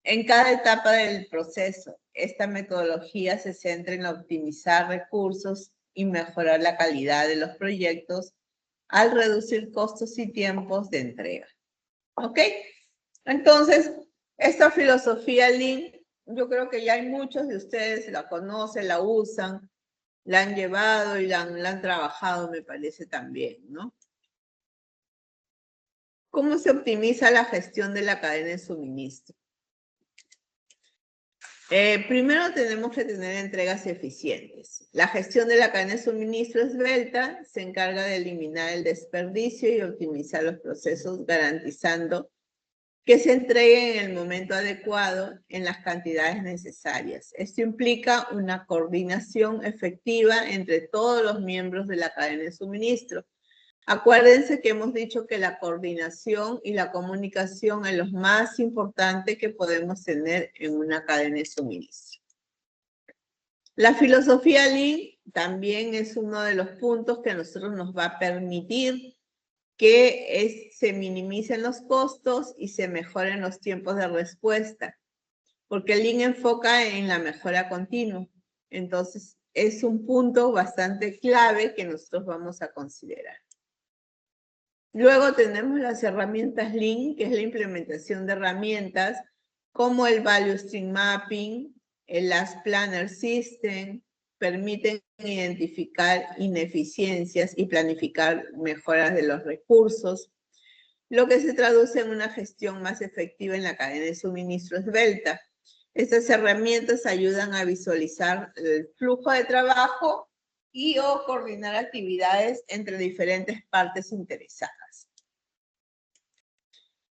en cada etapa del proceso. Esta metodología se centra en optimizar recursos y mejorar la calidad de los proyectos al reducir costos y tiempos de entrega. ¿Ok? Entonces, esta filosofía Lean, yo creo que ya hay muchos de ustedes la conocen, la usan, la han llevado y la han trabajado, me parece también, ¿no? ¿Cómo se optimiza la gestión de la cadena de suministro? Primero tenemos que tener entregas eficientes. La gestión de la cadena de suministro esbelta se encarga de eliminar el desperdicio y optimizar los procesos, garantizando que se entreguen en el momento adecuado en las cantidades necesarias. Esto implica una coordinación efectiva entre todos los miembros de la cadena de suministro. Acuérdense que hemos dicho que la coordinación y la comunicación es lo más importante que podemos tener en una cadena de suministro. La filosofía Lean también es uno de los puntos que a nosotros nos va a permitir que se minimicen los costos y se mejoren los tiempos de respuesta, porque el Lean enfoca en la mejora continua. Entonces, es un punto bastante clave que nosotros vamos a considerar. Luego tenemos las herramientas Lean, que es la implementación de herramientas como el Value Stream Mapping, el Last Planner System, permiten identificar ineficiencias y planificar mejoras de los recursos, lo que se traduce en una gestión más efectiva en la cadena de suministro esbelta. Estas herramientas ayudan a visualizar el flujo de trabajo y o coordinar actividades entre diferentes partes interesadas.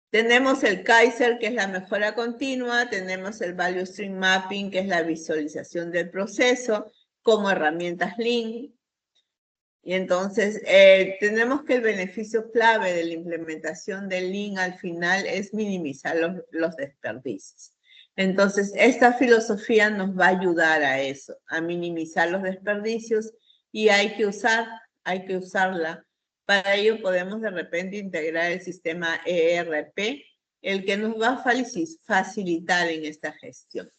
Tenemos el Kaiser, que es la mejora continua, tenemos el Value Stream Mapping, que es la visualización del proceso, como herramientas Lean. Y entonces, tenemos que el beneficio clave de la implementación del Lean al final es minimizar los desperdicios. Entonces, esta filosofía nos va a ayudar a eso, a minimizar los desperdicios y hay que usarla. Para ello podemos de repente integrar el sistema ERP, el que nos va a facilitar en esta gestión.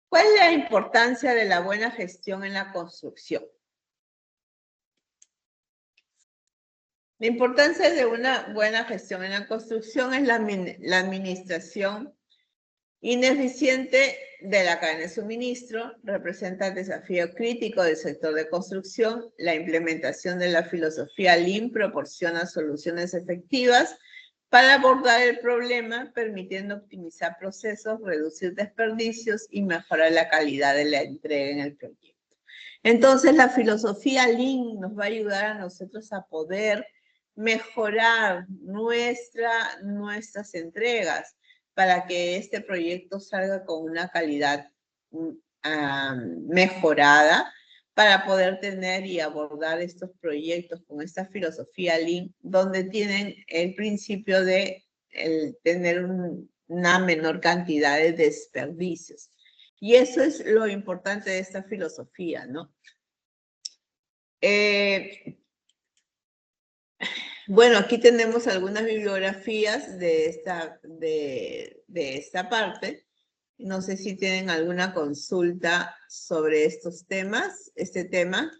¿Cuál es la importancia de la buena gestión en la construcción? La importancia de una buena gestión en la construcción es la administración ineficiente de la cadena de suministro, representa el desafío crítico del sector de construcción. La implementación de la filosofía Lean proporciona soluciones efectivas para abordar el problema, permitiendo optimizar procesos, reducir desperdicios y mejorar la calidad de la entrega en el proyecto. Entonces, la filosofía Lean nos va a ayudar a nosotros a poder mejorar nuestras entregas. para que este proyecto salga con una calidad mejorada, para poder tener y abordar estos proyectos con esta filosofía Lean, donde tienen el principio de tener una menor cantidad de desperdicios. Y eso es lo importante de esta filosofía, ¿no? Bueno, aquí tenemos algunas bibliografías de esta parte. No sé si tienen alguna consulta sobre estos temas, este tema.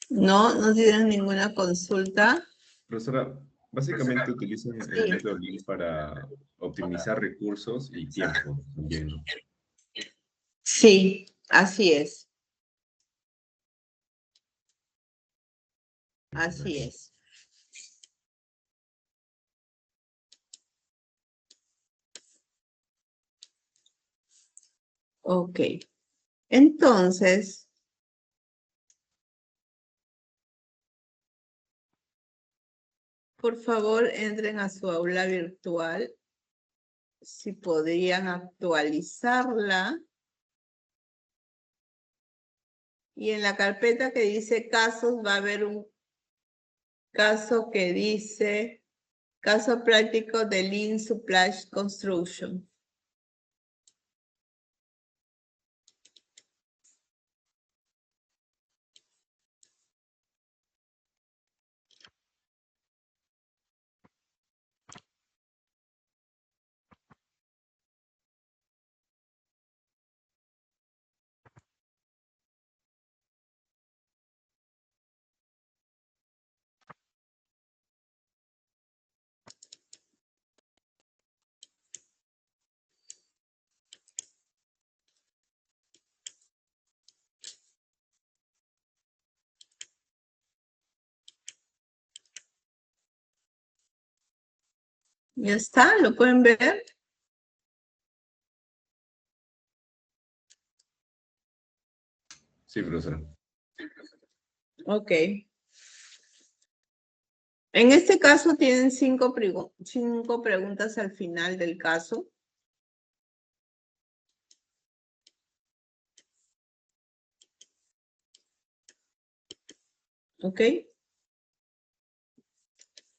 No, no tienen ninguna consulta. Profesora, básicamente utilizan el método Lean para optimizar recursos y tiempo también, ¿no? Sí, así es. Así es. Ok. Entonces, por favor, entren a su aula virtual. Si podrían actualizarla. Y en la carpeta que dice casos va a haber un caso que dice caso práctico de Lean Supply Construction. Ya está, ¿lo pueden ver? Sí, profesora. Ok. En este caso tienen cinco preguntas al final del caso. Ok.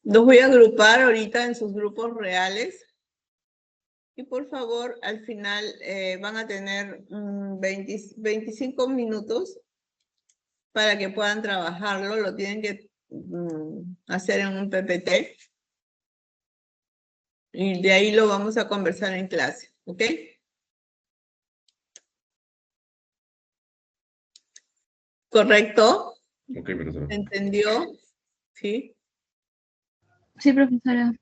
Los voy a agrupar ahorita en sus grupos reales. Y por favor, al final van a tener 25 minutos para que puedan trabajarlo. Lo tienen que hacer en un PPT. Y de ahí lo vamos a conversar en clase. ¿Ok? ¿Correcto? Ok, profesora. ¿Entendió? Sí. Sí, profesora.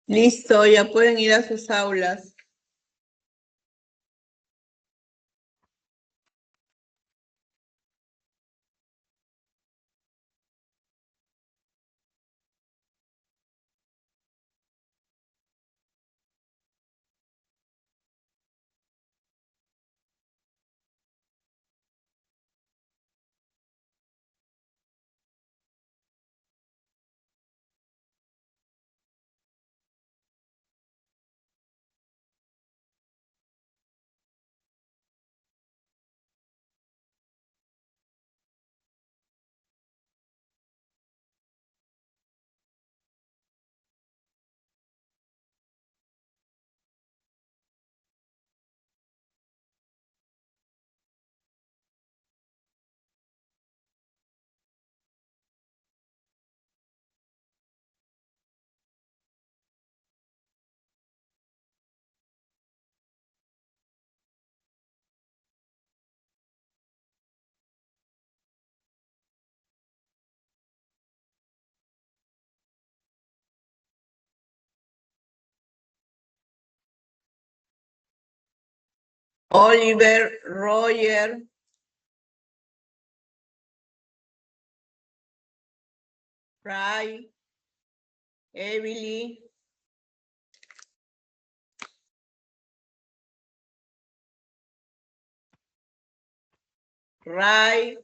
Listo, ya pueden ir a sus aulas. Oliver, Roger, Ray, Emily, Ray,